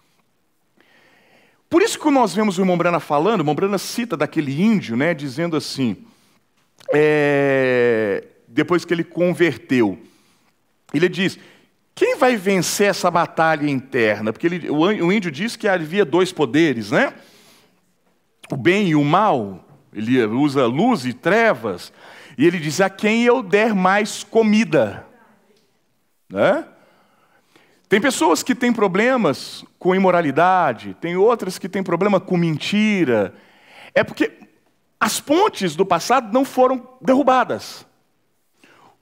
[SPEAKER 1] Por isso que nós vemos o irmão Brana falando, o irmão Brana cita daquele índio, né, dizendo assim, depois que ele converteu, ele diz: quem vai vencer essa batalha interna? Porque o índio diz que havia dois poderes, né? O bem e o mal. Ele usa luz e trevas. E ele diz: a quem eu der mais comida. Né? Tem pessoas que têm problemas com imoralidade. Tem outras que têm problema com mentira. É porque as pontes do passado não foram derrubadas.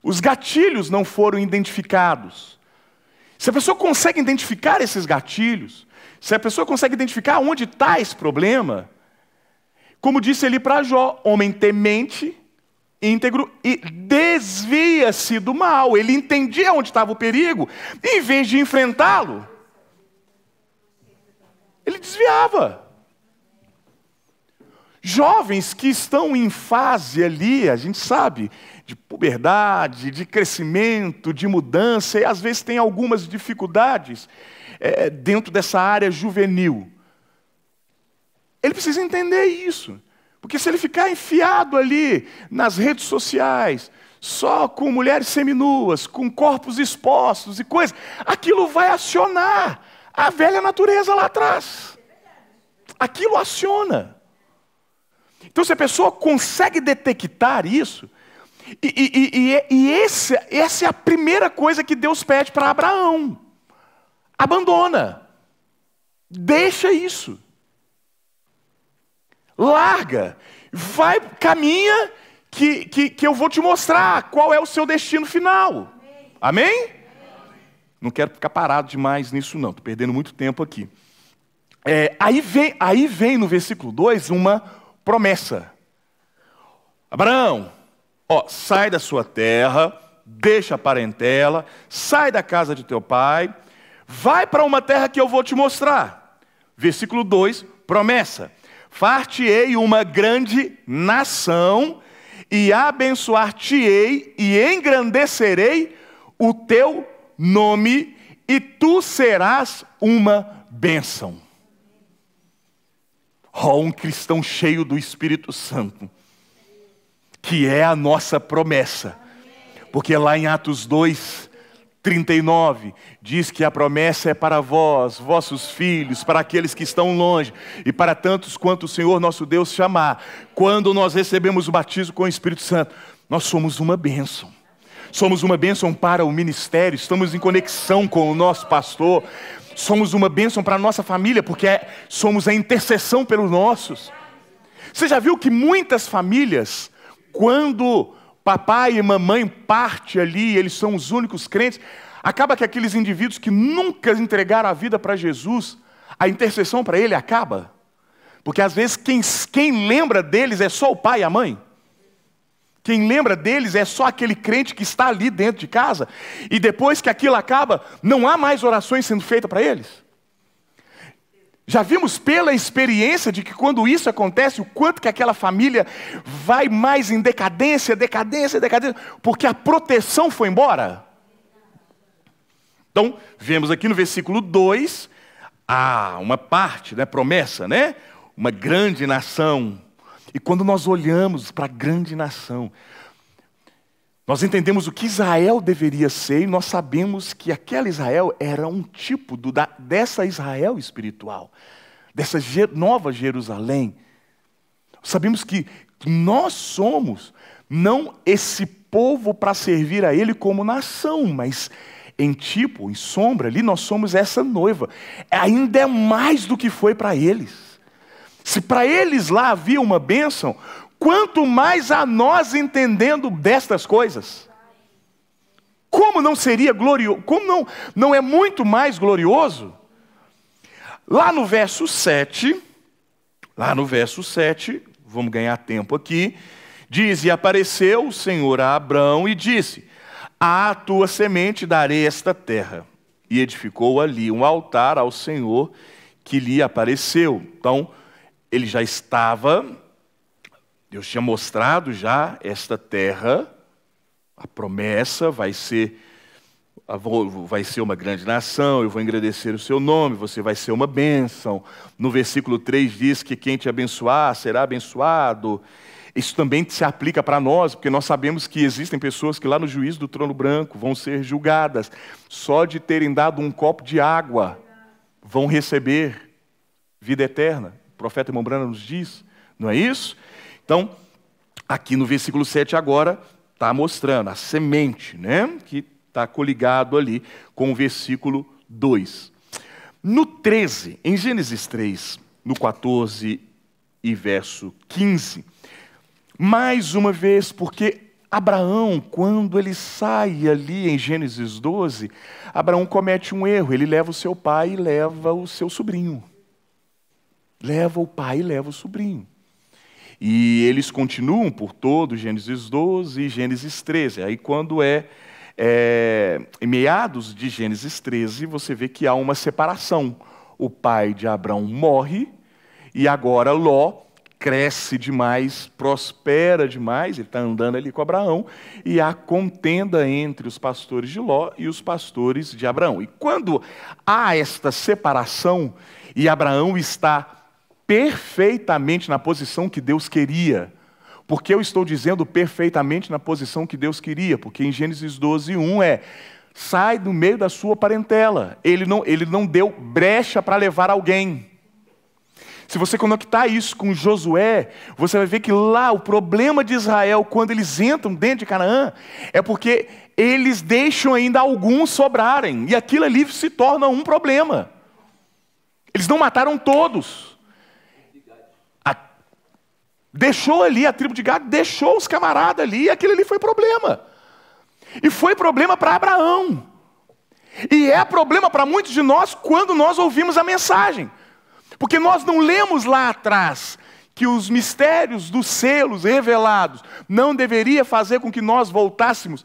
[SPEAKER 1] Os gatilhos não foram identificados. Se a pessoa consegue identificar esses gatilhos, se a pessoa consegue identificar onde está esse problema, como disse ele para Jó, homem temente, íntegro e desvia-se do mal. Ele entendia onde estava o perigo, e em vez de enfrentá-lo, ele desviava. Jovens que estão em fase ali, a gente sabe, de puberdade, de crescimento, de mudança, e às vezes tem algumas dificuldades dentro dessa área juvenil. Ele precisa entender isso. Porque se ele ficar enfiado ali nas redes sociais, só com mulheres seminuas, com corpos expostos e coisas, aquilo vai acionar a velha natureza lá atrás. Aquilo aciona. Então, se a pessoa consegue detectar isso, essa é a primeira coisa que Deus pede para Abraão. Abandona. Deixa isso. Larga. Vai, caminha, que eu vou te mostrar qual é o seu destino final. Amém? Não quero ficar parado demais nisso não, estou perdendo muito tempo aqui. Aí vem no versículo 2 uma promessa. Abraão, sai da sua terra, deixa a parentela, sai da casa de teu pai, vai para uma terra que eu vou te mostrar. Versículo 2, promessa. Far-te-ei uma grande nação, e abençoar-te-ei, e engrandecerei o teu nome, e tu serás uma bênção. Um cristão cheio do Espírito Santo, que é a nossa promessa. Porque lá em Atos 2:39, diz que a promessa é para vós, vossos filhos, para aqueles que estão longe, e para tantos quanto o Senhor nosso Deus chamar. Quando nós recebemos o batismo com o Espírito Santo, nós somos uma bênção. Somos uma bênção para o ministério, estamos em conexão com o nosso pastor, somos uma bênção para a nossa família, porque somos a intercessão pelos nossos. Você já viu que muitas famílias, quando papai e mamãe partem ali, eles são os únicos crentes, acaba que aqueles indivíduos que nunca entregaram a vida para Jesus, a intercessão para ele acaba. Porque às vezes quem lembra deles é só o pai e a mãe. Quem lembra deles é só aquele crente que está ali dentro de casa. E depois que aquilo acaba, não há mais orações sendo feitas para eles. Já vimos pela experiência de que quando isso acontece, o quanto que aquela família vai mais em decadência, porque a proteção foi embora. Então, vemos aqui no versículo 2, uma parte, promessa, uma grande nação. E quando nós olhamos para a grande nação, nós entendemos o que Israel deveria ser, e nós sabemos que aquela Israel era um tipo dessa Israel espiritual, dessa nova Jerusalém. Sabemos que nós somos, não esse povo para servir a Ele como nação, mas em sombra, ali nós somos essa noiva. Ainda é mais do que foi para eles. Se para eles lá havia uma bênção, quanto mais a nós entendendo destas coisas. Como não seria glorioso? Como não é muito mais glorioso? Lá no verso 7, vamos ganhar tempo aqui, diz: e apareceu o Senhor a Abrão e disse: à tua semente darei esta terra. E edificou ali um altar ao Senhor que lhe apareceu. Então, ele já estava, Deus tinha mostrado já esta terra, a promessa vai ser uma grande nação, eu vou engrandecer o seu nome, você vai ser uma bênção. No versículo 3 diz que quem te abençoar será abençoado. Isso também se aplica para nós, porque nós sabemos que existem pessoas que lá no juízo do trono branco vão ser julgadas, só de terem dado um copo de água, vão receber vida eterna. O profeta irmão Branham nos diz, não é isso? Então, aqui no versículo 7 agora, está mostrando a semente, que está coligado ali com o versículo 2. No 13, em Gênesis 3, no 14 e verso 15, mais uma vez, porque Abraão, quando ele sai ali em Gênesis 12, Abraão comete um erro, ele leva o seu pai e leva o seu sobrinho. Leva o pai e leva o sobrinho. E eles continuam por todo Gênesis 12 e Gênesis 13. Aí quando em meados de Gênesis 13, você vê que há uma separação. O pai de Abrão morre e agora Ló cresce demais, prospera demais, ele está andando ali com Abraão, e há contenda entre os pastores de Ló e os pastores de Abraão. E quando há esta separação, e Abraão está perfeitamente na posição que Deus queria, porque eu estou dizendo perfeitamente na posição que Deus queria, porque em Gênesis 12:1 sai do meio da sua parentela, ele não deu brecha para levar alguém. Se você conectar isso com Josué, você vai ver que lá o problema de Israel, quando eles entram dentro de Canaã, é porque eles deixam ainda alguns sobrarem, e aquilo ali se torna um problema. Eles não mataram todos. Deixou ali a tribo de Gad, deixou os camaradas ali, e aquilo ali foi problema. E foi problema para Abraão. E é problema para muitos de nós quando nós ouvimos a mensagem. Porque nós não lemos lá atrás que os mistérios dos selos revelados não deveria fazer com que nós voltássemos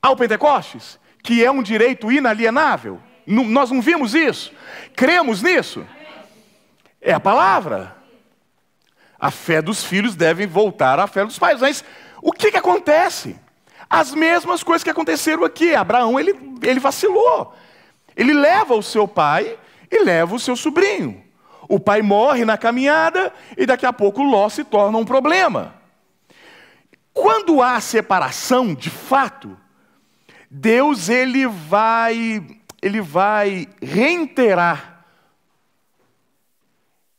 [SPEAKER 1] ao Pentecostes, que é um direito inalienável. Nós não vimos isso? Cremos nisso? É a palavra. A fé dos filhos deve voltar à fé dos pais. Mas o que acontece? As mesmas coisas que aconteceram aqui. Abraão, ele vacilou. Ele leva o seu pai e leva o seu sobrinho. O pai morre na caminhada e daqui a pouco Ló se torna um problema. Quando há separação, de fato, Deus ele vai reiterar.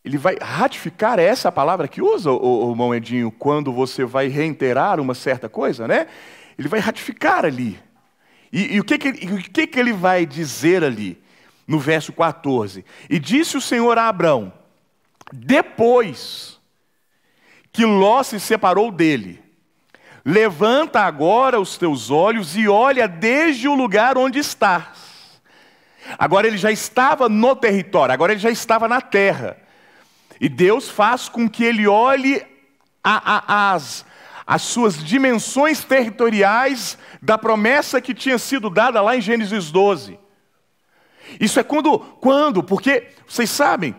[SPEAKER 1] Ele vai ratificar, é essa a palavra que usa, o irmão Edinho, quando você vai reiterar uma certa coisa, né? Ele vai ratificar ali. E o que ele vai dizer ali? No verso 14, e disse o Senhor a Abrão, depois que Ló se separou dele, levanta agora os teus olhos e olha desde o lugar onde estás. Agora ele já estava no território, agora ele já estava na terra. E Deus faz com que ele olhe as suas dimensões territoriais da promessa que tinha sido dada lá em Gênesis 12. Isso é porque vocês sabem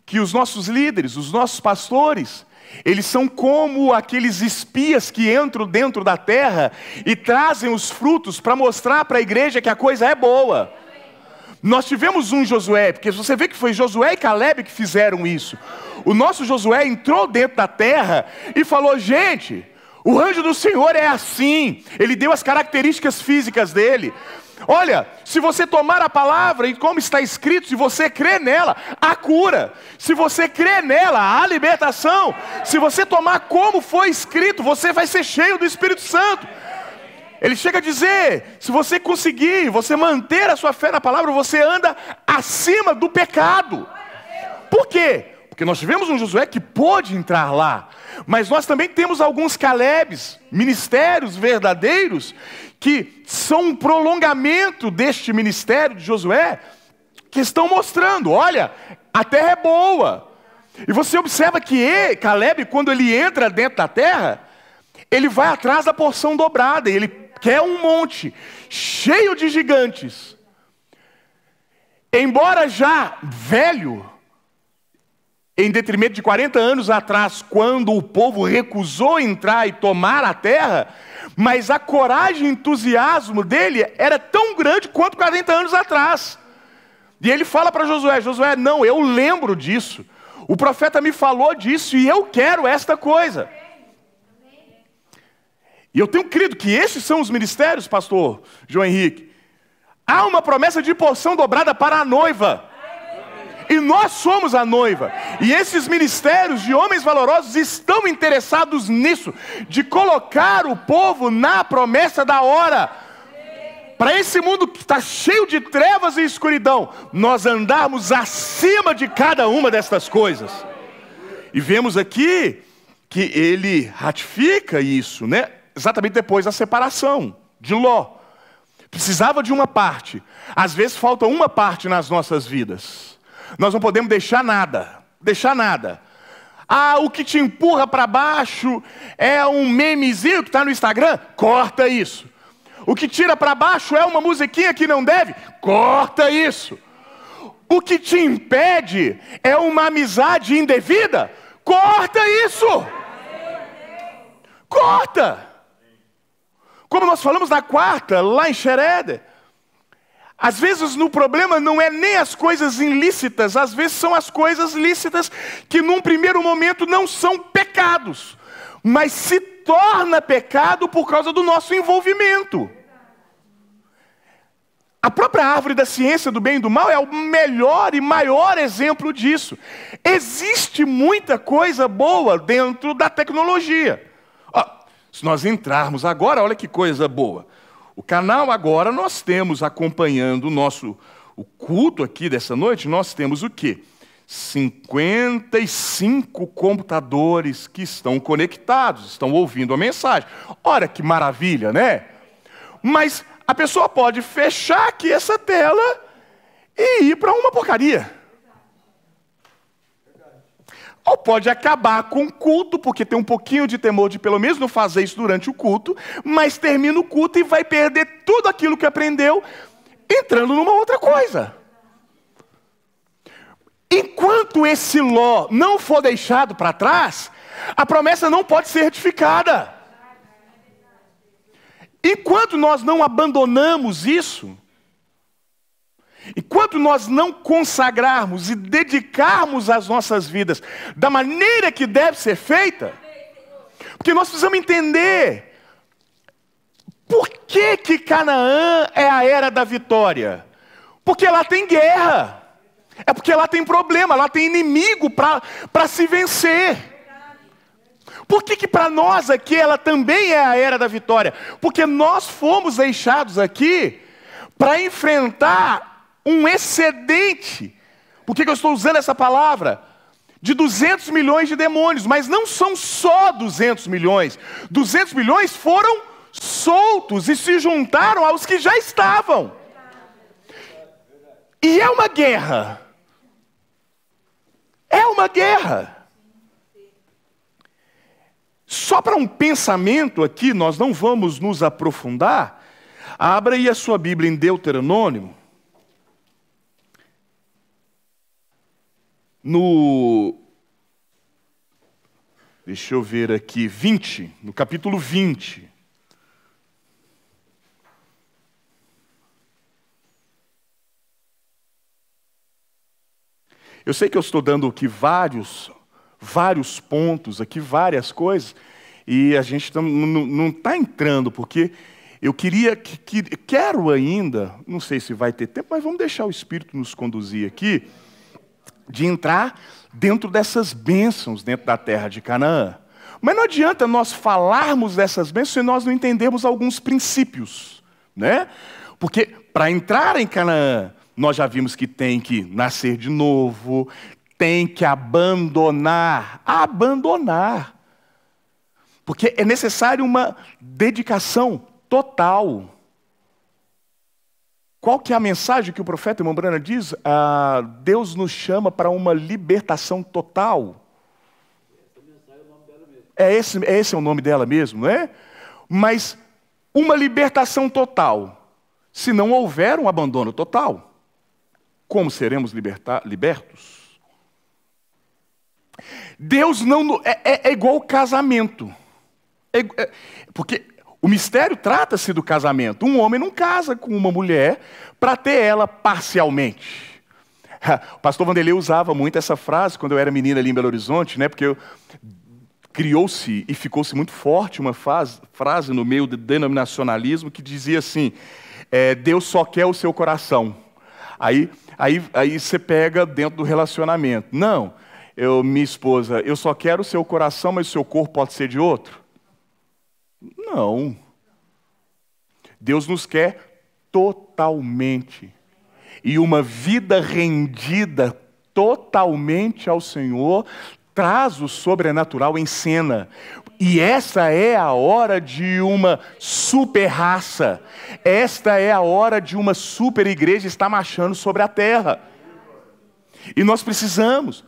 [SPEAKER 1] que os nossos líderes, os nossos pastores, eles são como aqueles espias que entram dentro da terra e trazem os frutos para mostrar para a igreja que a coisa é boa. Nós tivemos um Josué, porque você vê que foi Josué e Caleb que fizeram isso. O nosso Josué entrou dentro da terra e falou, gente, o anjo do Senhor é assim. Ele deu as características físicas dele. Olha, se você tomar a palavra e como está escrito, se você crê nela, há cura. Se você crê nela, há libertação. Se você tomar como foi escrito, você vai ser cheio do Espírito Santo. Ele chega a dizer, se você conseguir, você manter a sua fé na palavra, você anda acima do pecado. Por quê? Porque nós tivemos um Josué que pôde entrar lá. Mas nós também temos alguns Calebes, ministérios verdadeiros, que são um prolongamento deste ministério de Josué, que estão mostrando, olha, a terra é boa. E você observa que Caleb, quando ele entra dentro da terra, ele vai atrás da porção dobrada, e ele quer um monte cheio de gigantes. Embora já velho, em detrimento de 40 anos atrás, quando o povo recusou entrar e tomar a terra, mas a coragem e entusiasmo dele era tão grande quanto 40 anos atrás. E ele fala para Josué, Josué, não, eu lembro disso. O profeta me falou disso e eu quero esta coisa. E eu tenho crido que esses são os ministérios, pastor João Henrique. Há uma promessa de porção dobrada para a noiva. E nós somos a noiva. E esses ministérios de homens valorosos estão interessados nisso, de colocar o povo na promessa da hora. Para esse mundo que está cheio de trevas e escuridão, nós andarmos acima de cada uma destas coisas. E vemos aqui que ele ratifica isso, né? Exatamente depois da separação de Ló. Precisava de uma parte. Às vezes falta uma parte nas nossas vidas. Nós não podemos deixar nada. O que te empurra para baixo é um memezinho que está no Instagram, corta isso. O que tira para baixo é uma musiquinha que não deve, corta isso. O que te impede é uma amizade indevida, corta isso. Corta. Como nós falamos na quarta, lá em Xerede, às vezes o problema não é nem as coisas ilícitas, às vezes são as coisas lícitas que num primeiro momento não são pecados, mas se torna pecado por causa do nosso envolvimento. A própria árvore da ciência do bem e do mal é o melhor e maior exemplo disso. Existe muita coisa boa dentro da tecnologia. Se nós entrarmos agora, olha que coisa boa. O canal agora nós temos acompanhando o culto aqui dessa noite, nós temos o quê? 55 computadores que estão conectados, estão ouvindo a mensagem. Olha que maravilha, né? Mas a pessoa pode fechar aqui essa tela e ir para uma porcaria. Ou pode acabar com o culto, porque tem um pouquinho de temor de pelo menos não fazer isso durante o culto, mas termina o culto e vai perder tudo aquilo que aprendeu, entrando numa outra coisa. Enquanto esse Ló não for deixado para trás, a promessa não pode ser retificada. Enquanto nós não abandonamos isso, enquanto nós não consagrarmos e dedicarmos as nossas vidas da maneira que deve ser feita, porque nós precisamos entender por que Canaã é a era da vitória. Porque lá tem guerra, é porque lá tem problema, lá tem inimigo para se vencer. Por que para nós aqui ela também é a era da vitória? Porque nós fomos deixados aqui para enfrentar um excedente, por que eu estou usando essa palavra? De 200 milhões de demônios, mas não são só 200 milhões. 200 milhões foram soltos e se juntaram aos que já estavam. E é uma guerra. É uma guerra. Só para um pensamento aqui, nós não vamos nos aprofundar. Abra aí a sua Bíblia em Deuteronômio. Deixa eu ver aqui, 20, no capítulo 20. Eu sei que eu estou dando aqui vários pontos, aqui várias coisas, e a gente não está entrando, porque eu quero ainda, não sei se vai ter tempo, mas vamos deixar o Espírito nos conduzir aqui, de entrar dentro dessas bênçãos dentro da terra de Canaã. Mas não adianta nós falarmos dessas bênçãos se nós não entendermos alguns princípios, né? Porque para entrar em Canaã, nós já vimos que tem que nascer de novo, tem que abandonar. Porque é necessário uma dedicação total. Qual que é a mensagem que o profeta irmã Brana diz? Deus nos chama para uma libertação total. Esse é o nome dela mesmo, não é? Mas uma libertação total. Se não houver um abandono total, como seremos libertos? Deus não... É igual o casamento. Porque... o mistério trata-se do casamento. Um homem não casa com uma mulher para ter ela parcialmente. O pastor Vanderlei usava muito essa frase quando eu era menino ali em Belo Horizonte, né? Porque criou-se e ficou-se muito forte uma frase no meio do denominacionalismo que dizia assim, Deus só quer o seu coração. Aí você pega dentro do relacionamento. Não, minha esposa, eu só quero o seu coração, mas o seu corpo pode ser de outro? Não. Deus nos quer totalmente. E uma vida rendida totalmente ao Senhor traz o sobrenatural em cena. E essa é a hora de uma super raça. Esta é a hora de uma super igreja estar marchando sobre a terra. E nós precisamos.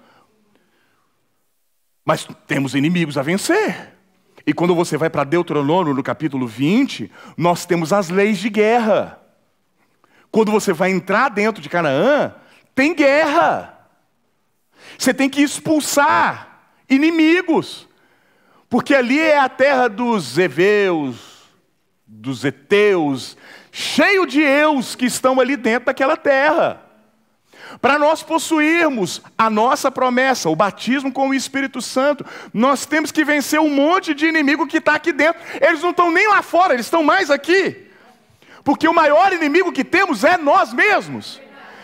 [SPEAKER 1] Mas temos inimigos a vencer. E quando você vai para Deuteronômio, no capítulo 20, nós temos as leis de guerra. Quando você vai entrar dentro de Canaã, tem guerra. Você tem que expulsar inimigos. Porque ali é a terra dos heveus, dos heteus, cheio de eus que estão ali dentro daquela terra. Para nós possuirmos a nossa promessa, o batismo com o Espírito Santo, nós temos que vencer um monte de inimigo que está aqui dentro. Eles não estão nem lá fora, eles estão mais aqui. Porque o maior inimigo que temos é nós mesmos.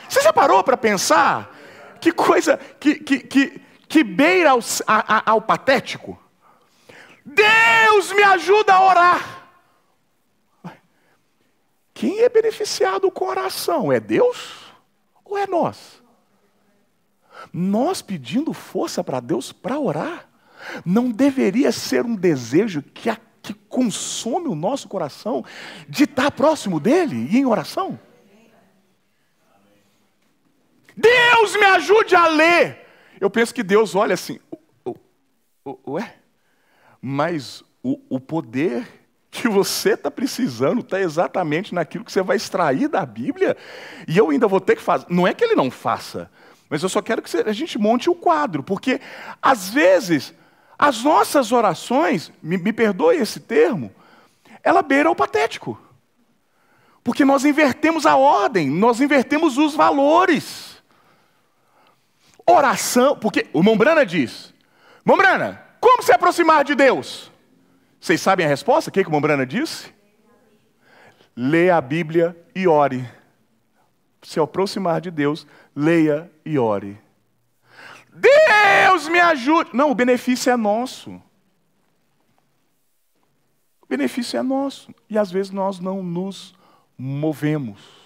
[SPEAKER 1] Você já parou para pensar? Que coisa que beira ao patético? Deus me ajuda a orar. Quem é beneficiado com a oração? É Deus? Ou é nós? Nós pedindo força para Deus para orar? Não deveria ser um desejo que consome o nosso coração de estar próximo dele e em oração? Deus me ajude a ler. Eu penso que Deus olha assim, ué, mas o poder que você está precisando está exatamente naquilo que você vai extrair da Bíblia, e eu ainda vou ter que fazer. Não é que ele não faça, mas eu só quero que a gente monte o quadro, porque às vezes as nossas orações, me perdoe esse termo, ela beira o patético, porque nós invertemos a ordem, nós invertemos os valores. Oração, porque o Mombrana diz, Mombrana, como se aproximar de Deus? Vocês sabem a resposta? O que o Mombrana disse? Leia a Bíblia e ore. Se aproximar de Deus, leia e ore. Deus me ajude. Não, o benefício é nosso. O benefício é nosso. E às vezes nós não nos movemos.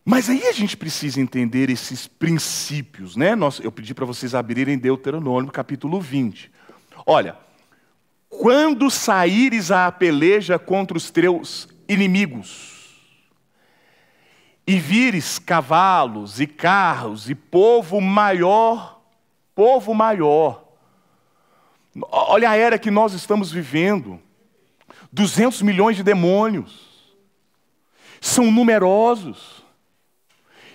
[SPEAKER 1] Mas aí a gente precisa entender esses princípios, né? Eu pedi para vocês abrirem Deuteronômio, capítulo 20. Olha, quando saíres à peleja contra os teus inimigos, e vires cavalos e carros e povo maior, olha a era que nós estamos vivendo, 200 milhões de demônios, são numerosos.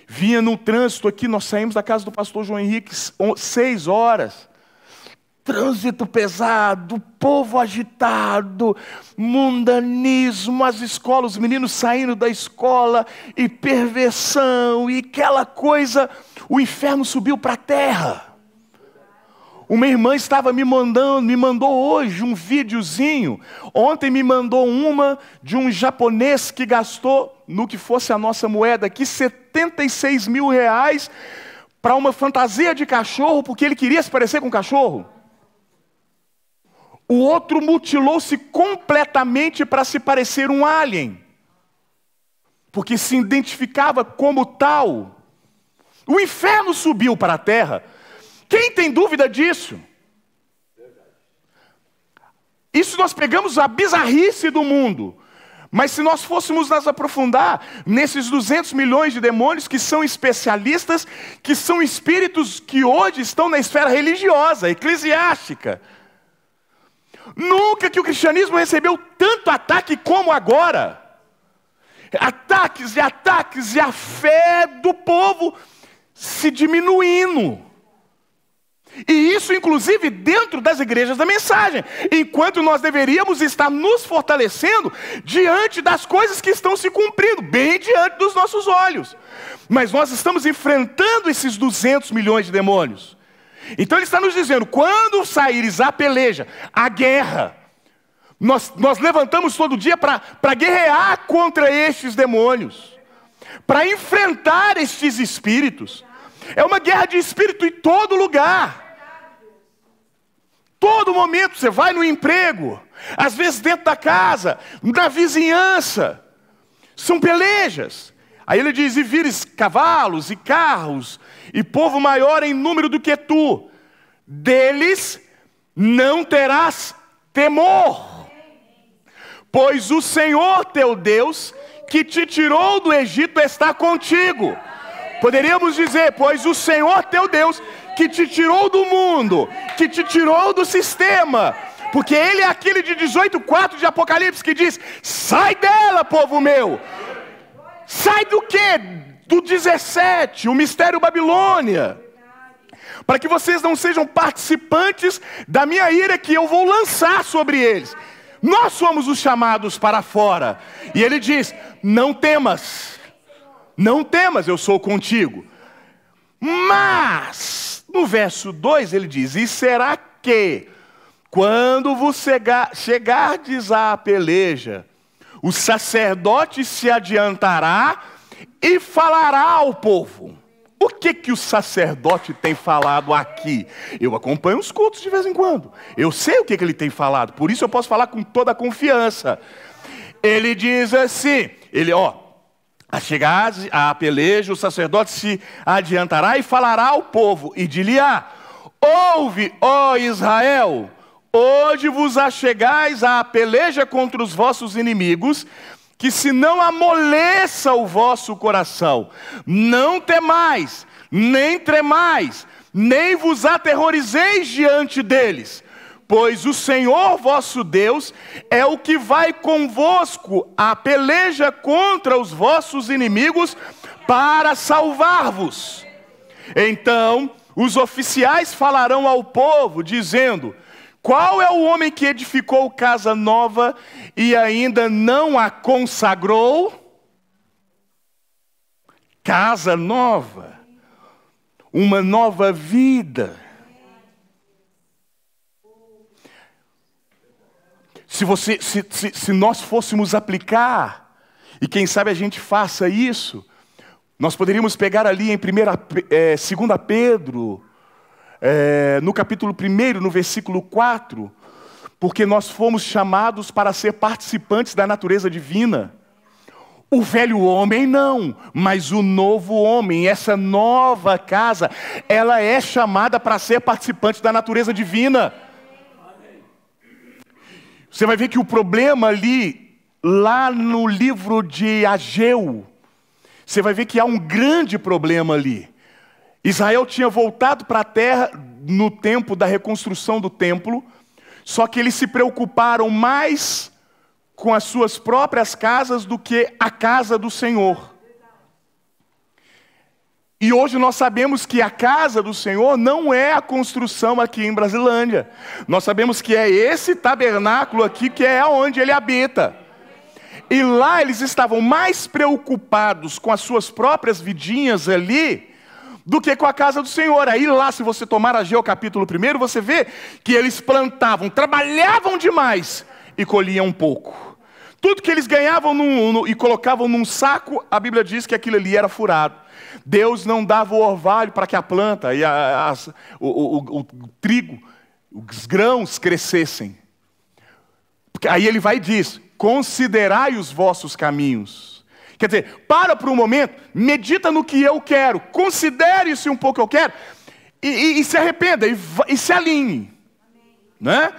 [SPEAKER 1] Vinha no trânsito aqui, nós saímos da casa do pastor João Henrique, 6 horas, trânsito pesado, povo agitado, mundanismo, as escolas, os meninos saindo da escola, e perversão, e aquela coisa, o inferno subiu para a terra. Uma irmã estava me mandou hoje um videozinho, ontem me mandou uma de um japonês que gastou, no que fosse a nossa moeda aqui, 76 mil reais, para uma fantasia de cachorro, porque ele queria se parecer com um cachorro. O outro mutilou-se completamente para se parecer um alien, porque se identificava como tal. O inferno subiu para a terra. Quem tem dúvida disso? Isso nós pegamos a bizarrice do mundo. Mas se nós fôssemos nos aprofundar nesses 200 milhões de demônios que são especialistas, que são espíritos que hoje estão na esfera religiosa, eclesiástica. Nunca que o cristianismo recebeu tanto ataque como agora. Ataques e ataques, e a fé do povo se diminuindo. E isso inclusive dentro das igrejas da mensagem. Enquanto nós deveríamos estar nos fortalecendo diante das coisas que estão se cumprindo, bem diante dos nossos olhos. Mas nós estamos enfrentando esses 200 milhões de demônios. Então ele está nos dizendo, quando saíres à peleja, à guerra, nós levantamos todo dia para guerrear contra estes demônios, para enfrentar estes espíritos. É uma guerra de espírito em todo lugar. Todo momento, você vai no emprego, às vezes dentro da casa, na vizinhança, são pelejas. Aí ele diz, e vires cavalos e carros, e povo maior em número do que tu, deles não terás temor, pois o Senhor teu Deus, que te tirou do Egito, está contigo. Poderíamos dizer, pois o Senhor teu Deus, que te tirou do mundo, que te tirou do sistema, porque Ele é aquele de 18:4 de Apocalipse que diz: sai dela, povo meu. Sai do quê? Do 17, o mistério Babilônia. Para que vocês não sejam participantes da minha ira que eu vou lançar sobre eles. Nós somos os chamados para fora. E ele diz: não temas, não temas, eu sou contigo. Mas, no verso 2 ele diz: e será que, quando vos chegardes à peleja, o sacerdote se adiantará e falará ao povo. O que o sacerdote tem falado aqui? Eu acompanho os cultos de vez em quando. Eu sei o que ele tem falado, por isso eu posso falar com toda a confiança. Ele diz assim, a chegar à peleja, o sacerdote se adiantará e falará ao povo, e dir-lhe-á: ouve, ó Israel, hoje vos achegais à peleja contra os vossos inimigos, que se não amoleça o vosso coração, não temais, nem tremais, nem vos aterrorizeis diante deles, pois o Senhor vosso Deus é o que vai convosco à peleja contra os vossos inimigos para salvar-vos. Então os oficiais falarão ao povo, dizendo: qual é o homem que edificou casa nova e ainda não a consagrou? Casa nova, uma nova vida. Se nós fôssemos aplicar, e quem sabe a gente faça isso, nós poderíamos pegar ali em 2 Pedro, no capítulo 1, no versículo 4, porque nós fomos chamados para ser participantes da natureza divina. O velho homem não, mas o novo homem, essa nova casa, ela é chamada para ser participante da natureza divina. Você vai ver que o problema ali, lá no livro de Ageu, você vai ver que há um grande problema ali. Israel tinha voltado para a terra no tempo da reconstrução do templo, só que eles se preocuparam mais com as suas próprias casas do que a casa do Senhor. E hoje nós sabemos que a casa do Senhor não é a construção aqui em Brasilândia. Nós sabemos que é esse tabernáculo aqui que é onde Ele habita. E lá eles estavam mais preocupados com as suas próprias vidinhas ali, do que com a casa do Senhor. Aí lá, se você tomar Ageu capítulo 1, você vê que eles plantavam, trabalhavam demais e colhiam um pouco. Tudo que eles ganhavam e colocavam num saco, a Bíblia diz que aquilo ali era furado. Deus não dava o orvalho para que a planta e o trigo, os grãos crescessem. Porque aí ele vai e diz: considerai os vossos caminhos. Quer dizer, para por um momento, medita no que eu quero, considere-se um pouco o que eu quero, e se arrependa, e se alinhe. Né?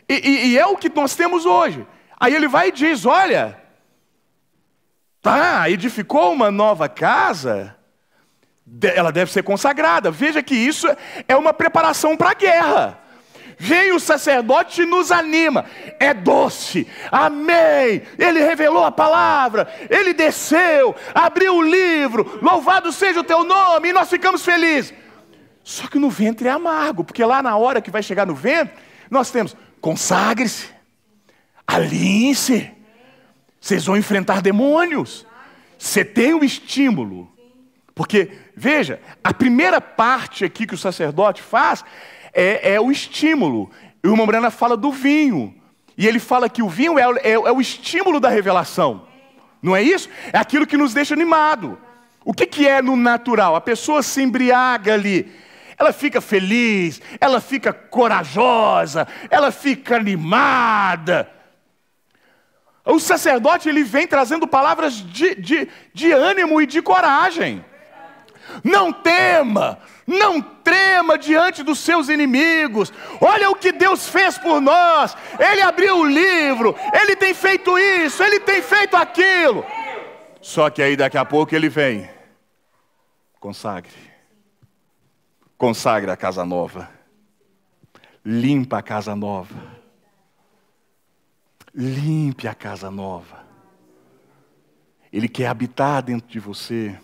[SPEAKER 1] E é o que nós temos hoje. Aí ele vai e diz: olha, edificou uma nova casa, ela deve ser consagrada. Veja que isso é uma preparação para a guerra. Vem o sacerdote e nos anima. É doce, amém. Ele revelou a palavra, ele desceu, abriu o livro, louvado seja o teu nome, e nós ficamos felizes. Só que no ventre é amargo, porque lá na hora que vai chegar no ventre, nós temos: consagre-se, alinhe-se, vocês vão enfrentar demônios. Você tem o estímulo. Porque, veja, a primeira parte aqui que o sacerdote faz é o estímulo. E o irmão Brana fala do vinho. E ele fala que o vinho é o estímulo da revelação. Não é isso? É aquilo que nos deixa animado. O que é no natural? A pessoa se embriaga ali. Ela fica feliz, ela fica corajosa, ela fica animada. O sacerdote, ele vem trazendo palavras de ânimo e de coragem. Não tema, não trema diante dos seus inimigos. Olha o que Deus fez por nós. Ele abriu o livro, Ele tem feito isso, Ele tem feito aquilo. Só que aí daqui a pouco Ele vem Consagre. Consagre a casa nova. Limpa a casa nova. Limpe a casa nova. Ele quer habitar dentro de você.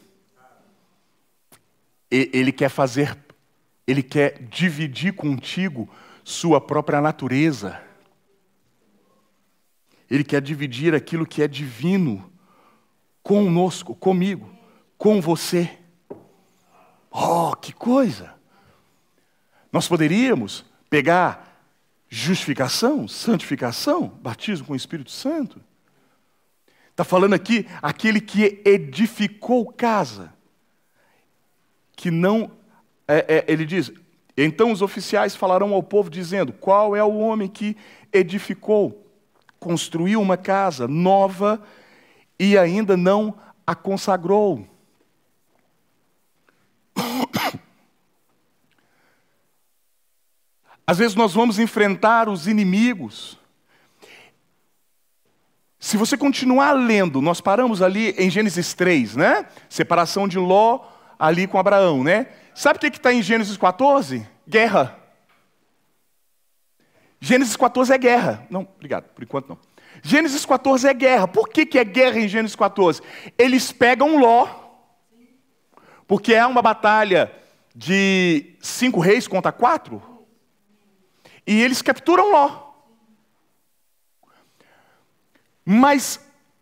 [SPEAKER 1] Ele quer dividir contigo sua própria natureza. Ele quer dividir aquilo que é divino conosco, comigo, com você. Oh, que coisa! Nós poderíamos pegar justificação, santificação, batismo com o Espírito Santo. Está falando aqui, aquele que edificou casa. Que não, ele diz, então os oficiais falarão ao povo dizendo, qual é o homem que edificou, construiu uma casa nova e ainda não a consagrou? Às vezes nós vamos enfrentar os inimigos. Se você continuar lendo, nós paramos ali em Gênesis 3, né? Separação de Ló ali com Abraão, né? Sabe o que está em Gênesis 14? Guerra. Gênesis 14 é guerra. Não, obrigado, por enquanto não. Gênesis 14 é guerra. Por que é guerra em Gênesis 14? Eles pegam Ló, porque é uma batalha de 5 reis contra 4, e eles capturam Ló. Mas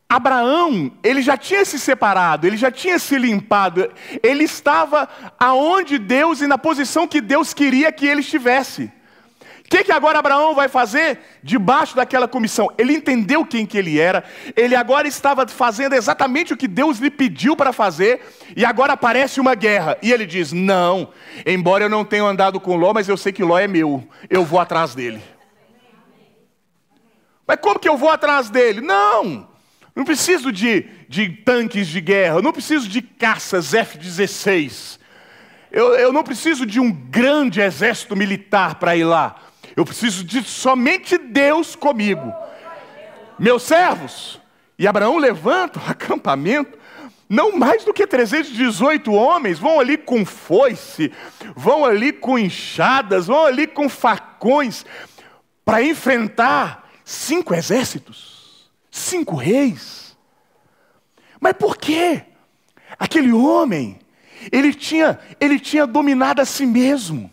[SPEAKER 1] Abraão, ele já tinha se separado, ele já tinha se limpado, ele estava aonde Deus e na posição que Deus queria que ele estivesse. O que agora Abraão vai fazer debaixo daquela comissão? Ele entendeu quem que ele era, ele agora estava fazendo exatamente o que Deus lhe pediu para fazer, e agora aparece uma guerra. E ele diz, não, embora eu não tenha andado com Ló, mas eu sei que Ló é meu, eu vou atrás dele. Mas como que eu vou atrás dele? Não preciso de tanques de guerra, não preciso de caças F-16, eu não preciso de um grande exército militar para ir lá. Eu preciso de somente Deus comigo. Meus servos. E Abraão levanta o acampamento. Não mais do que 318 homens. Vão ali com foice. Vão ali com enxadas. Vão ali com facões. Para enfrentar 5 exércitos. 5 reis. Mas por quê? Aquele homem, ele tinha dominado a si mesmo.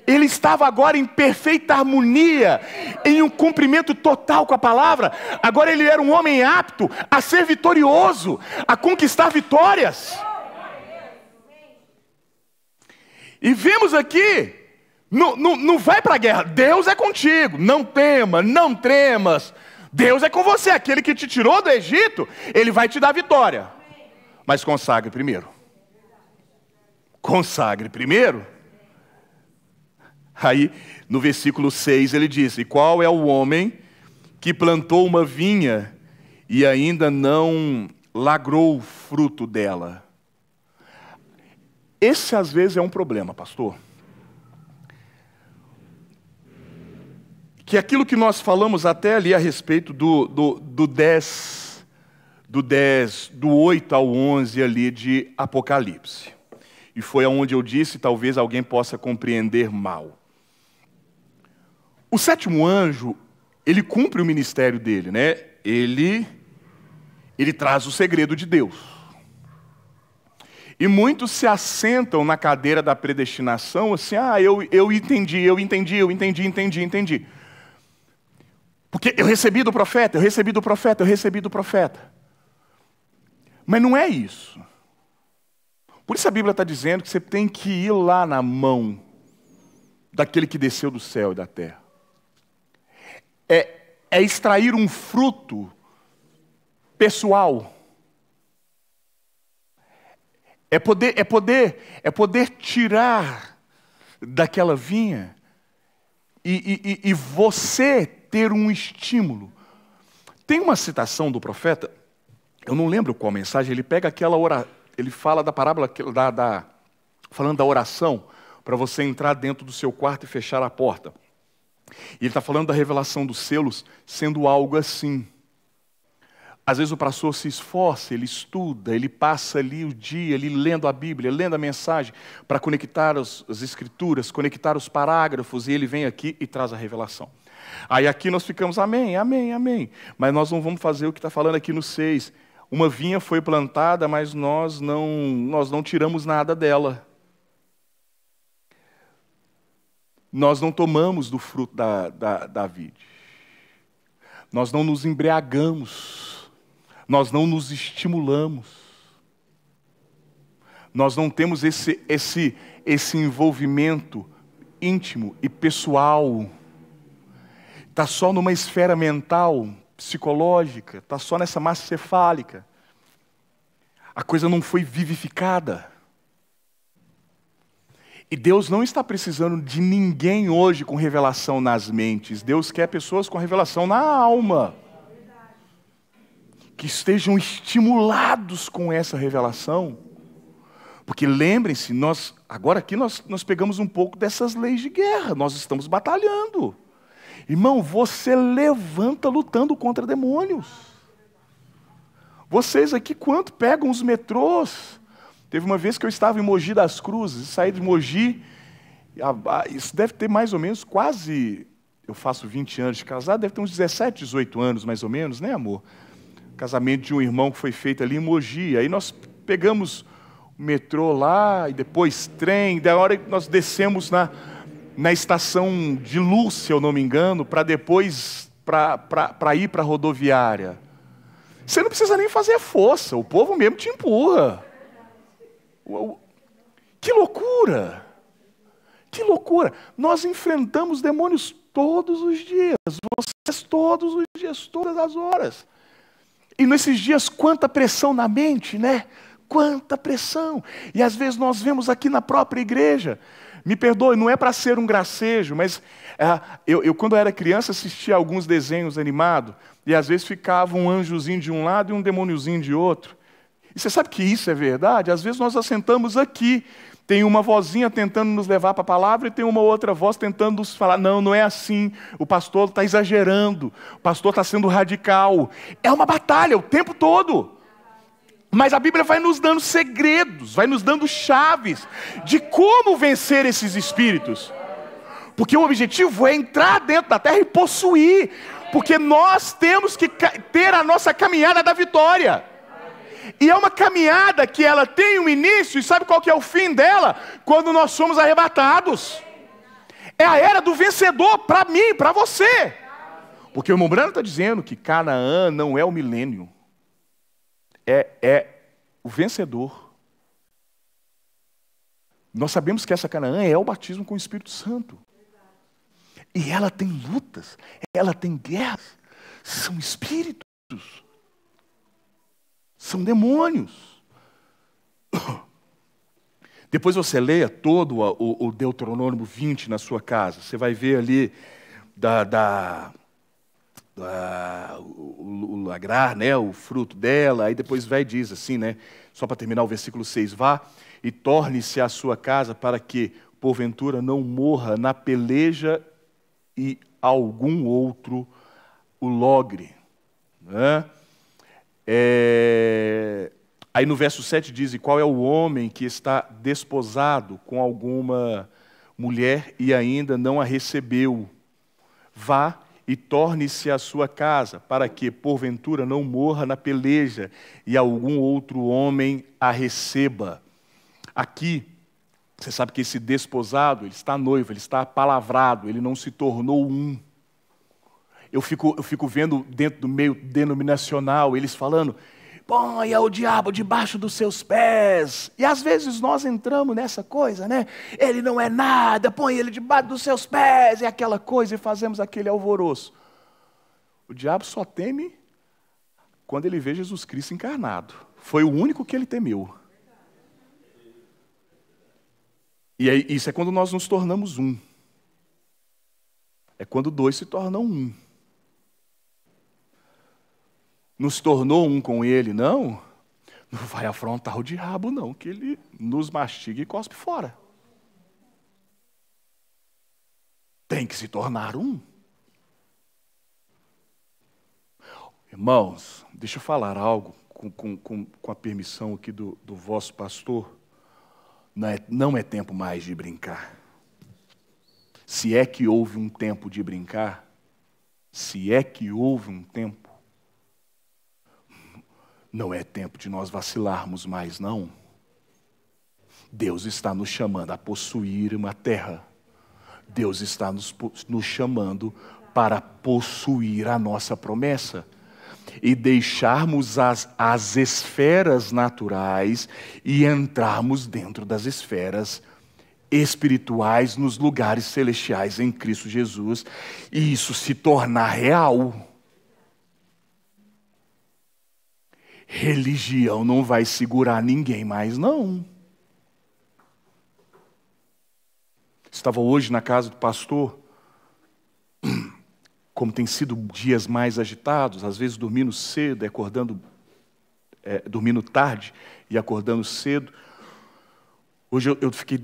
[SPEAKER 1] Ele estava agora em perfeita harmonia, em um cumprimento total com a palavra. Agora ele era um homem apto a ser vitorioso, a conquistar vitórias. E vemos aqui, não vai para a guerra. Deus é contigo, não tema, não tremas. Deus é com você, aquele que te tirou do Egito, ele vai te dar vitória. Mas consagre primeiro. Consagre primeiro. Aí, no versículo 6, ele diz, e qual é o homem que plantou uma vinha e ainda não lagrou o fruto dela? Esse, às vezes, é um problema, pastor. Que aquilo que nós falamos até ali a respeito do 8 ao 11 ali de Apocalipse. E foi aonde eu disse, talvez alguém possa compreender mal. O 7º anjo, ele cumpre o ministério dele, né? Ele traz o segredo de Deus. E muitos se assentam na cadeira da predestinação, assim, eu entendi. Porque eu recebi do profeta. Mas não é isso. Por isso a Bíblia está dizendo que você tem que ir lá na mão daquele que desceu do céu e da terra. É extrair um fruto pessoal. É poder tirar daquela vinha e você ter um estímulo. Tem uma citação do profeta, eu não lembro qual mensagem, ele pega aquela oração, ele fala da parábola, falando da oração, para você entrar dentro do seu quarto e fechar a porta. E ele está falando da revelação dos selos sendo algo assim. Às vezes o pastor se esforça, ele estuda, ele passa ali o dia, ali lendo a Bíblia, lendo a mensagem, para conectar as escrituras, conectar os parágrafos, e ele vem aqui e traz a revelação. Aí aqui nós ficamos, amém, amém, amém. Mas nós não vamos fazer o que está falando aqui no 6. Uma vinha foi plantada, mas nós não tiramos nada dela. Nós não tomamos do fruto da vide. Nós não nos embriagamos. Nós não nos estimulamos. Nós não temos esse envolvimento íntimo e pessoal. Está só numa esfera mental, psicológica, está só nessa massa cefálica. A coisa não foi vivificada. E Deus não está precisando de ninguém hoje com revelação nas mentes. Deus quer pessoas com revelação na alma. Que estejam estimulados com essa revelação. Porque lembrem-se, agora aqui nós pegamos um pouco dessas leis de guerra. Nós estamos batalhando. Irmão, você levanta lutando contra demônios. Vocês aqui, quanto pegam os metrôs? Teve uma vez que eu estava em Mogi das Cruzes, saí de Mogi, isso deve ter mais ou menos quase, eu faço 20 anos de casado, deve ter uns 17, 18 anos mais ou menos, né, amor? Casamento de um irmão que foi feito ali em Mogi. Aí nós pegamos o metrô lá, e depois trem, da hora que nós descemos na estação de Luz, se eu não me engano, para depois para ir para a rodoviária. Você não precisa nem fazer força, o povo mesmo te empurra. Que loucura! Que loucura! Nós enfrentamos demônios todos os dias, vocês todos os dias, todas as horas. E nesses dias, quanta pressão na mente, né? Quanta pressão! E às vezes nós vemos aqui na própria igreja, me perdoe, não é para ser um gracejo, mas eu quando era criança assistia a alguns desenhos animados, e às vezes ficava um anjozinho de um lado e um demôniozinho de outro. E você sabe que isso é verdade? Às vezes nós assentamos aqui, tem uma vozinha tentando nos levar para a palavra e tem uma outra voz tentando nos falar, não, não é assim, o pastor está exagerando, o pastor está sendo radical. É uma batalha o tempo todo. Mas a Bíblia vai nos dando segredos, vai nos dando chaves de como vencer esses espíritos. Porque o objetivo é entrar dentro da terra e possuir. Porque nós temos que ter a nossa caminhada da vitória. E é uma caminhada que ela tem um início, e sabe qual que é o fim dela? Quando nós somos arrebatados. É a era do vencedor para mim, para você. Porque o irmão Brano está dizendo que Canaã não é o milênio. É o vencedor. Nós sabemos que essa Canaã é o batismo com o Espírito Santo. E ela tem lutas, ela tem guerras. São espíritos. São demônios. Depois você leia todo o Deuteronômio 20 na sua casa. Você vai ver ali o agrar, né, o fruto dela. Aí depois vai e diz assim, né, só para terminar o versículo 6. Vá e torne-se à sua casa para que, porventura, não morra na peleja e algum outro o logre. Né? Aí no verso 7 diz, e qual é o homem que está desposado com alguma mulher e ainda não a recebeu? Vá e torne-se à sua casa, para que, porventura, não morra na peleja e algum outro homem a receba. Aqui, você sabe que esse desposado, ele está noivo, ele está apalavrado, ele não se tornou um. Eu fico vendo dentro do meio denominacional, eles falando, ponha o diabo debaixo dos seus pés. E às vezes nós entramos nessa coisa, né? Ele não é nada, põe ele debaixo dos seus pés, e aquela coisa, e fazemos aquele alvoroço. O diabo só teme quando ele vê Jesus Cristo encarnado. Foi o único que ele temeu. E aí, isso é quando nós nos tornamos um. É quando dois se tornam um. Nos tornou um com ele, não vai afrontar o diabo, não, que ele nos mastiga e cospe fora. Tem que se tornar um. Irmãos, deixa eu falar algo com a permissão aqui do vosso pastor. Não é tempo mais de brincar. Se é que houve um tempo de brincar, se é que houve um tempo, não é tempo de nós vacilarmos mais, não. Deus está nos chamando a possuir uma terra. Deus está nos chamando para possuir a nossa promessa e deixarmos as esferas naturais e entrarmos dentro das esferas espirituais nos lugares celestiais em Cristo Jesus e isso se tornar real. Religião não vai segurar ninguém mais, não. Estava hoje na casa do pastor, como tem sido dias mais agitados, às vezes dormindo cedo, dormindo tarde e acordando cedo. Hoje eu fiquei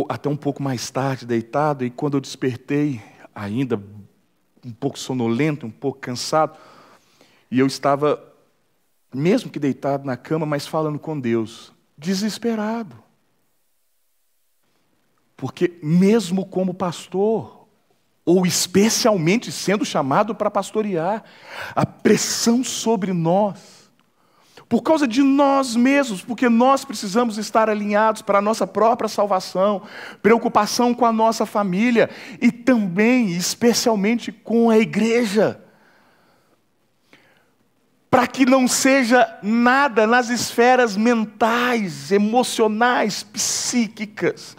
[SPEAKER 1] até um pouco mais tarde deitado, e quando eu despertei, ainda um pouco sonolento, um pouco cansado, e eu estava, mesmo que deitado na cama, mas falando com Deus, desesperado. Porque mesmo como pastor, ou especialmente sendo chamado para pastorear, a pressão sobre nós, por causa de nós mesmos, porque nós precisamos estar alinhados para a nossa própria salvação, preocupação com a nossa família e também, especialmente, com a igreja. Para que não seja nada nas esferas mentais, emocionais, psíquicas,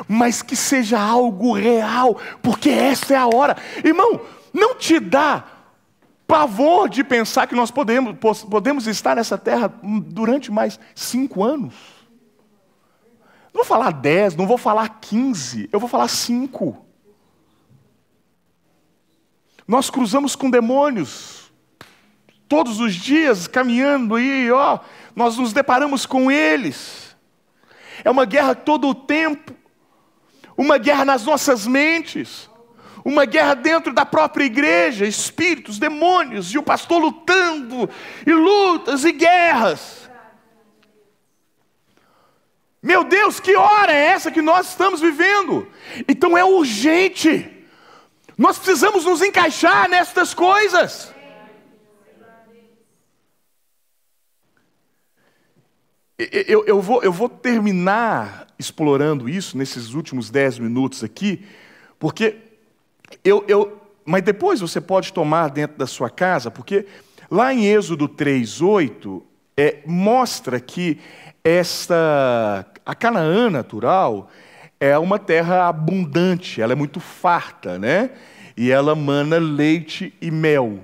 [SPEAKER 1] mas que seja algo real, porque essa é a hora. Irmão, não te dá pavor de pensar que nós podemos estar nessa terra durante mais 5 anos? Não vou falar 10, não vou falar 15, eu vou falar 5. Nós cruzamos com demônios todos os dias, caminhando aí, nós nos deparamos com eles. É uma guerra todo o tempo, uma guerra nas nossas mentes, uma guerra dentro da própria igreja, espíritos, demônios, e o pastor lutando, e lutas e guerras. Meu Deus, que hora é essa que nós estamos vivendo? Então é urgente, nós precisamos nos encaixar nestas coisas. Eu vou terminar explorando isso nesses últimos 10 minutos aqui, porque mas depois você pode tomar dentro da sua casa, porque lá em Êxodo 3:8 mostra que a Canaã natural é uma terra abundante, ela é muito farta, né? E ela mana leite e mel.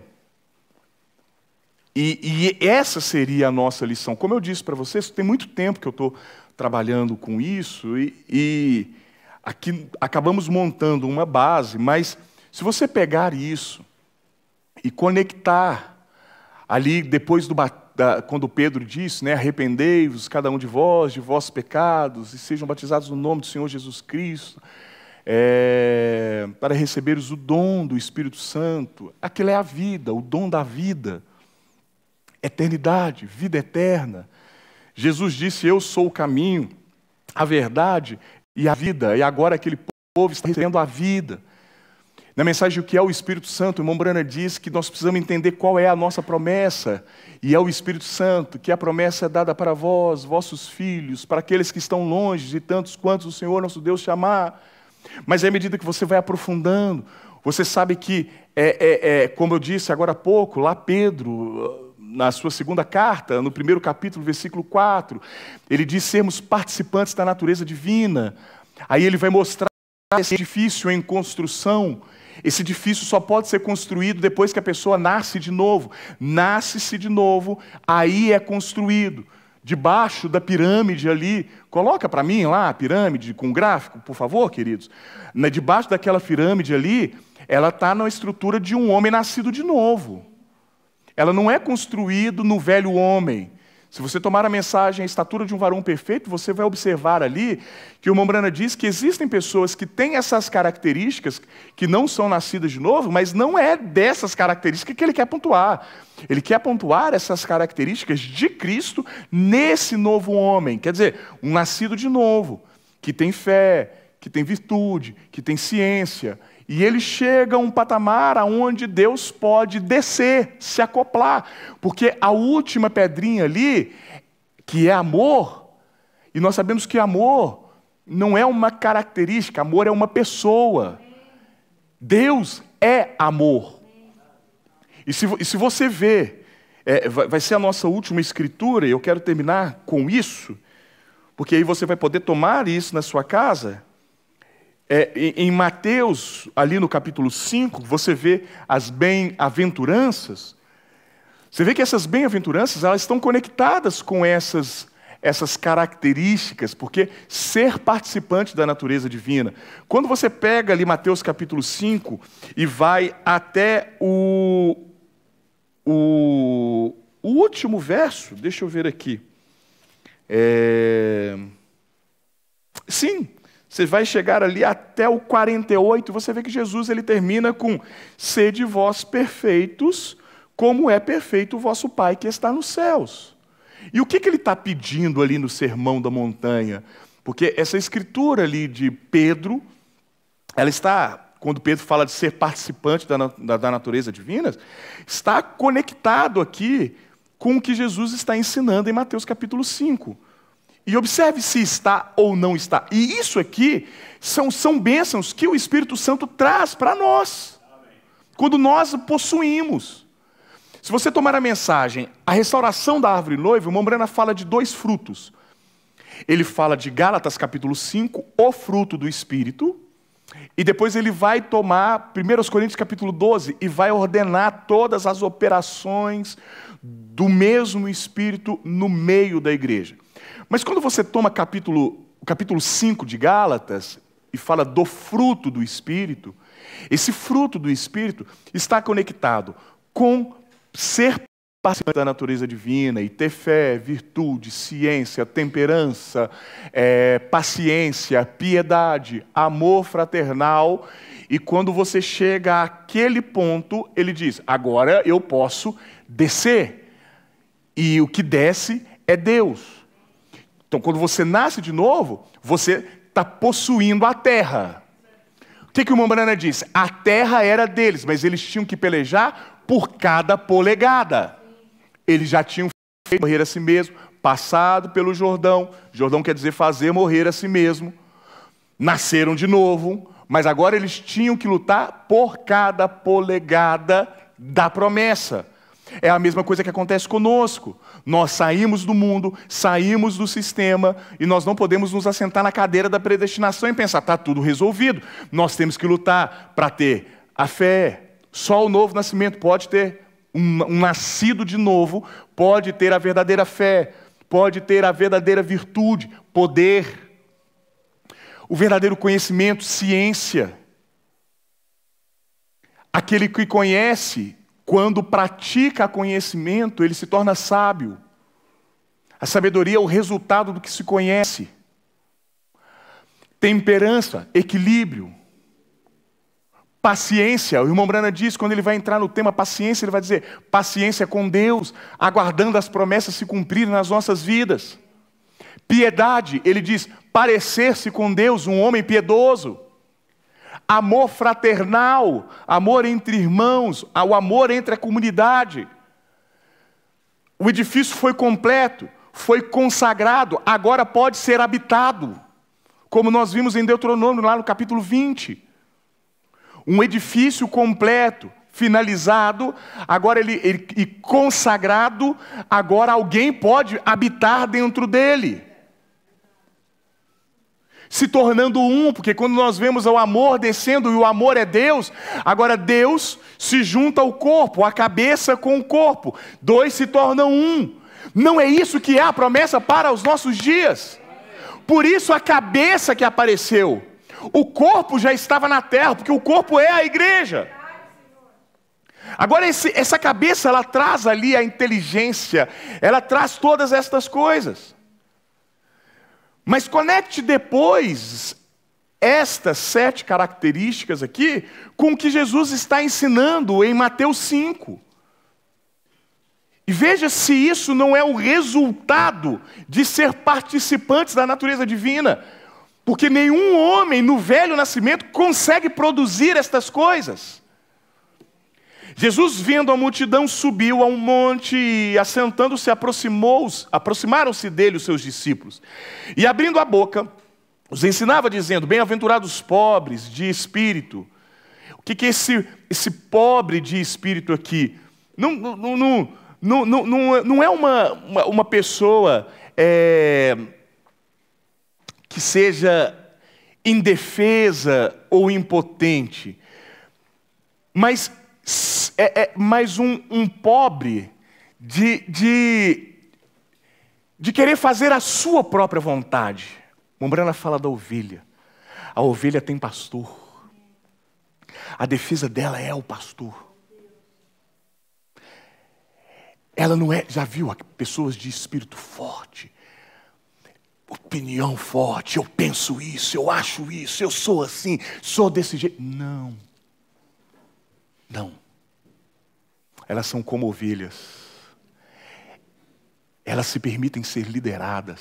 [SPEAKER 1] E essa seria a nossa lição. Como eu disse para vocês, tem muito tempo que eu estou trabalhando com isso, e aqui acabamos montando uma base, mas se você pegar isso e conectar ali, depois quando Pedro disse, né, arrependei-vos cada um de vossos pecados, e sejam batizados no nome do Senhor Jesus Cristo, para receberes o dom do Espírito Santo. Aquilo é a vida, o dom da vida. Eternidade, vida eterna. Jesus disse, eu sou o caminho, a verdade e a vida. E agora aquele povo está recebendo a vida. Na mensagem O que é o Espírito Santo, o irmão Brana diz que nós precisamos entender qual é a nossa promessa. E é o Espírito Santo, que a promessa é dada para vós, vossos filhos, para aqueles que estão longe, e tantos quantos o Senhor nosso Deus chamar. Mas à medida que você vai aprofundando, você sabe que, como eu disse agora há pouco, lá Pedro, na sua segunda carta, no 1º capítulo, versículo 4, ele diz sermos participantes da natureza divina. Aí ele vai mostrar esse edifício em construção. Esse edifício só pode ser construído depois que a pessoa nasce de novo. Nasce-se de novo, aí é construído. Debaixo da pirâmide ali, coloca para mim lá a pirâmide com gráfico, por favor, queridos. Debaixo daquela pirâmide ali, ela está na estrutura de um homem nascido de novo. Ela não é construída no velho homem. Se você tomar a mensagem A Estatura de um Varão Perfeito, você vai observar ali que o irmão Branham diz que existem pessoas que têm essas características, que não são nascidas de novo, mas não é dessas características que ele quer pontuar. Ele quer pontuar essas características de Cristo nesse novo homem. Quer dizer, um nascido de novo, que tem fé, que tem virtude, que tem ciência. E ele chega a um patamar onde Deus pode descer, se acoplar. Porque a última pedrinha ali, que é amor, e nós sabemos que amor não é uma característica, amor é uma pessoa. Deus é amor. E se você vê, vai ser a nossa última escritura, e eu quero terminar com isso, porque aí você vai poder tomar isso na sua casa. Em Mateus, ali no capítulo 5, você vê as bem-aventuranças. Você vê que essas bem-aventuranças, elas estão conectadas com essas características, porque ser participante da natureza divina. Quando você pega ali Mateus capítulo 5 e vai até o último verso, deixa eu ver aqui. Sim. Você vai chegar ali até o 48, você vê que Jesus ele termina com: sede vós perfeitos, como é perfeito o vosso Pai que está nos céus. E o que ele está pedindo ali no Sermão da Montanha? Porque essa escritura ali de Pedro, ela está, quando Pedro fala de ser participante da natureza divina, está conectado aqui com o que Jesus está ensinando em Mateus capítulo 5. E observe se está ou não está. E isso aqui são bênçãos que o Espírito Santo traz para nós. Amém. Quando nós possuímos. Se você tomar a mensagem A Restauração da Árvore Noiva, o irmão Branham fala de 2 frutos. Ele fala de Gálatas capítulo 5, o fruto do Espírito. E depois ele vai tomar 1 Coríntios capítulo 12 e vai ordenar todas as operações do mesmo Espírito no meio da igreja. Mas quando você toma o capítulo 5 de Gálatas e fala do fruto do Espírito, esse fruto do Espírito está conectado com ser participante da natureza divina e ter fé, virtude, ciência, temperança, paciência, piedade, amor fraternal. E quando você chega àquele ponto, ele diz: agora eu posso descer. E o que desce é Deus. Então, quando você nasce de novo, você está possuindo a terra. O que o irmão Branham diz? A terra era deles, mas eles tinham que pelejar por cada polegada. Eles já tinham feito morrer a si mesmo, passado pelo Jordão. Jordão quer dizer fazer morrer a si mesmo. Nasceram de novo, mas agora eles tinham que lutar por cada polegada da promessa. É a mesma coisa que acontece conosco. Nós saímos do mundo, saímos do sistema, e nós não podemos nos assentar na cadeira da predestinação e pensar: está tudo resolvido. Nós temos que lutar para ter a fé. Só o novo nascimento pode ter, um nascido de novo, pode ter a verdadeira fé, pode ter a verdadeira virtude, poder, o verdadeiro conhecimento, ciência. Aquele que conhece, quando pratica conhecimento, ele se torna sábio. A sabedoria é o resultado do que se conhece. Temperança, equilíbrio. Paciência, o irmão Branham diz, quando ele vai entrar no tema paciência, ele vai dizer: paciência com Deus, aguardando as promessas se cumprirem nas nossas vidas. Piedade, ele diz: parecer-se com Deus, um homem piedoso. Amor fraternal, amor entre irmãos, o amor entre a comunidade. O edifício foi completo, foi consagrado, agora pode ser habitado. Como nós vimos em Deuteronômio, lá no capítulo 20. Um edifício completo, finalizado, agora e consagrado, agora alguém pode habitar dentro dele. Se tornando um, porque quando nós vemos o amor descendo, e o amor é Deus, agora Deus se junta ao corpo, a cabeça com o corpo. 2 se tornam um. Não é isso que é a promessa para os nossos dias? Por isso a cabeça que apareceu. O corpo já estava na terra, porque o corpo é a igreja. Agora essa cabeça, ela traz ali a inteligência, ela traz todas estas coisas. Mas conecte depois estas 7 características aqui com o que Jesus está ensinando em Mateus 5. E veja se isso não é o resultado de ser participantes da natureza divina. Porque nenhum homem no velho nascimento consegue produzir estas coisas. Jesus, vendo a multidão, subiu a um monte e, assentando-se, aproximaram-se dele os seus discípulos. E, abrindo a boca, os ensinava, dizendo: bem-aventurados os pobres de espírito. O que é esse pobre de espírito aqui? Não é uma pessoa que seja indefesa ou impotente, mas mais um pobre de querer fazer a sua própria vontade. Mombrana fala da ovelha. A ovelha tem pastor. A defesa dela é o pastor. Ela não é, já viu pessoas de espírito forte, opinião forte, eu penso isso, eu acho isso, eu sou assim, sou desse jeito. Não. Elas são como ovelhas. Elas se permitem ser lideradas.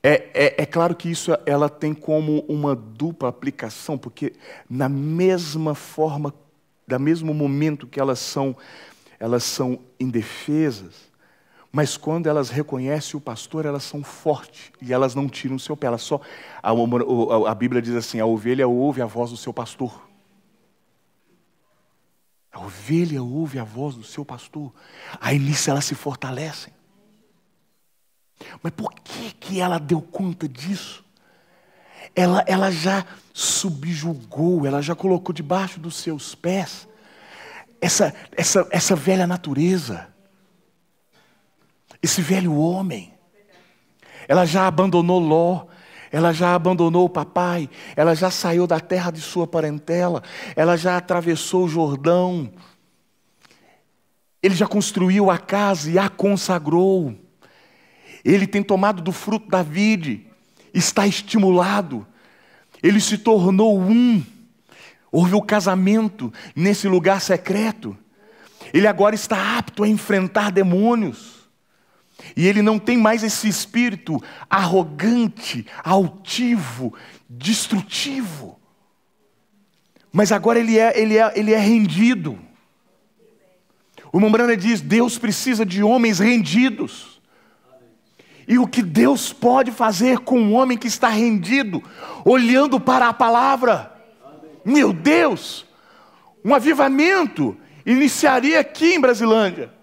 [SPEAKER 1] É claro que isso ela tem como uma dupla aplicação, porque na mesma forma, no mesmo momento que elas são indefesas, mas quando elas reconhecem o pastor, elas são fortes e elas não tiram o seu pé. A Bíblia diz assim: a ovelha ouve a voz do seu pastor. A ovelha ouve a voz do seu pastor. Aí nisso elas se fortalecem. Mas por que ela deu conta disso? Ela já subjugou, ela já colocou debaixo dos seus pés essa velha natureza, esse velho homem. Ela já abandonou Ló, ela já abandonou o papai, ela já saiu da terra de sua parentela, ela já atravessou o Jordão, ele já construiu a casa e a consagrou, ele tem tomado do fruto da vide, está estimulado, ele se tornou houve o casamento nesse lugar secreto, ele agora está apto a enfrentar demônios. E ele não tem mais esse espírito arrogante, altivo, destrutivo. Mas agora ele é rendido. O Mombrana diz: Deus precisa de homens rendidos. E o que Deus pode fazer com um homem que está rendido, olhando para a palavra? Meu Deus! Um avivamento iniciaria aqui em Brasilândia.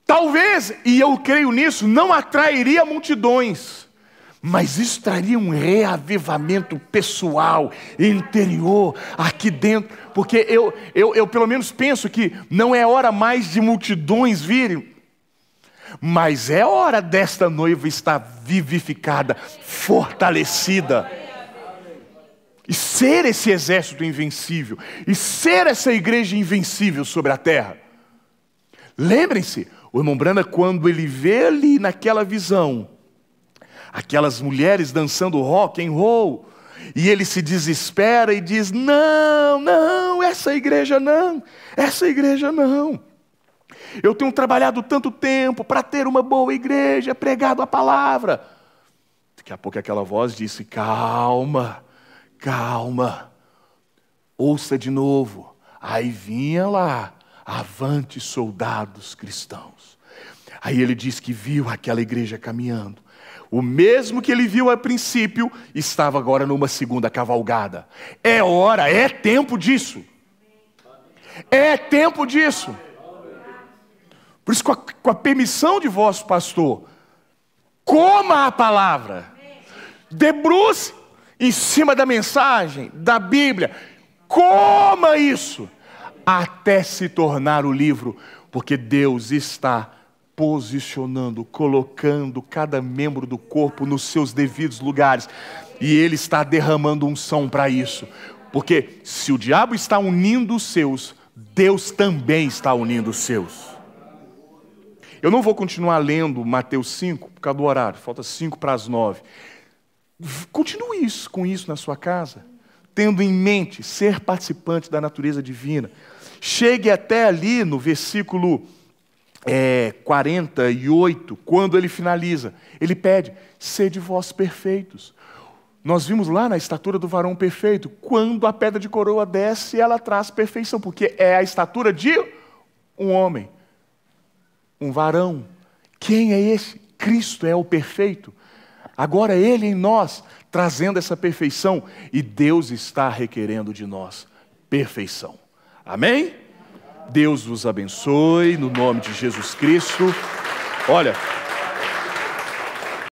[SPEAKER 1] Talvez, e eu creio nisso, não atrairia multidões, mas isso traria um reavivamento pessoal, interior, aqui dentro, porque eu pelo menos penso que não é hora mais de multidões virem, mas é hora desta noiva estar vivificada, fortalecida, e ser esse exército invencível, e ser essa igreja invencível sobre a terra. Lembrem-se, o irmão Brana, quando ele vê ali naquela visão, aquelas mulheres dançando rock and roll, e ele se desespera e diz: não, essa igreja não. Eu tenho trabalhado tanto tempo para ter uma boa igreja, pregado a palavra. Daqui a pouco aquela voz disse: calma, ouça de novo. Aí vinha lá: avante, soldados cristãos. Aí ele diz que viu aquela igreja caminhando. O mesmo que ele viu a princípio, estava agora numa segunda cavalgada. É hora, é tempo disso. É tempo disso. Por isso, com a permissão de vosso pastor, coma a palavra. Debruce em cima da mensagem, da Bíblia. Coma isso. Até se tornar o livro, porque Deus está posicionando, colocando cada membro do corpo nos seus devidos lugares, e Ele está derramando unção para isso. Porque se o diabo está unindo os seus, Deus também está unindo os seus. Eu não vou continuar lendo Mateus 5 por causa do horário, falta 5 para as 9. Continue com isso na sua casa, tendo em mente ser participante da natureza divina. Chegue até ali no versículo 48, quando ele finaliza. Ele pede, sede vós perfeitos. Nós vimos lá na estatura do varão perfeito, quando a pedra de coroa desce, ela traz perfeição, porque é a estatura de um homem, um varão. Quem é esse? Cristo é o perfeito. Agora Ele em nós, trazendo essa perfeição, e Deus está requerendo de nós perfeição. Amém? Deus vos abençoe, no nome de Jesus Cristo. Olha...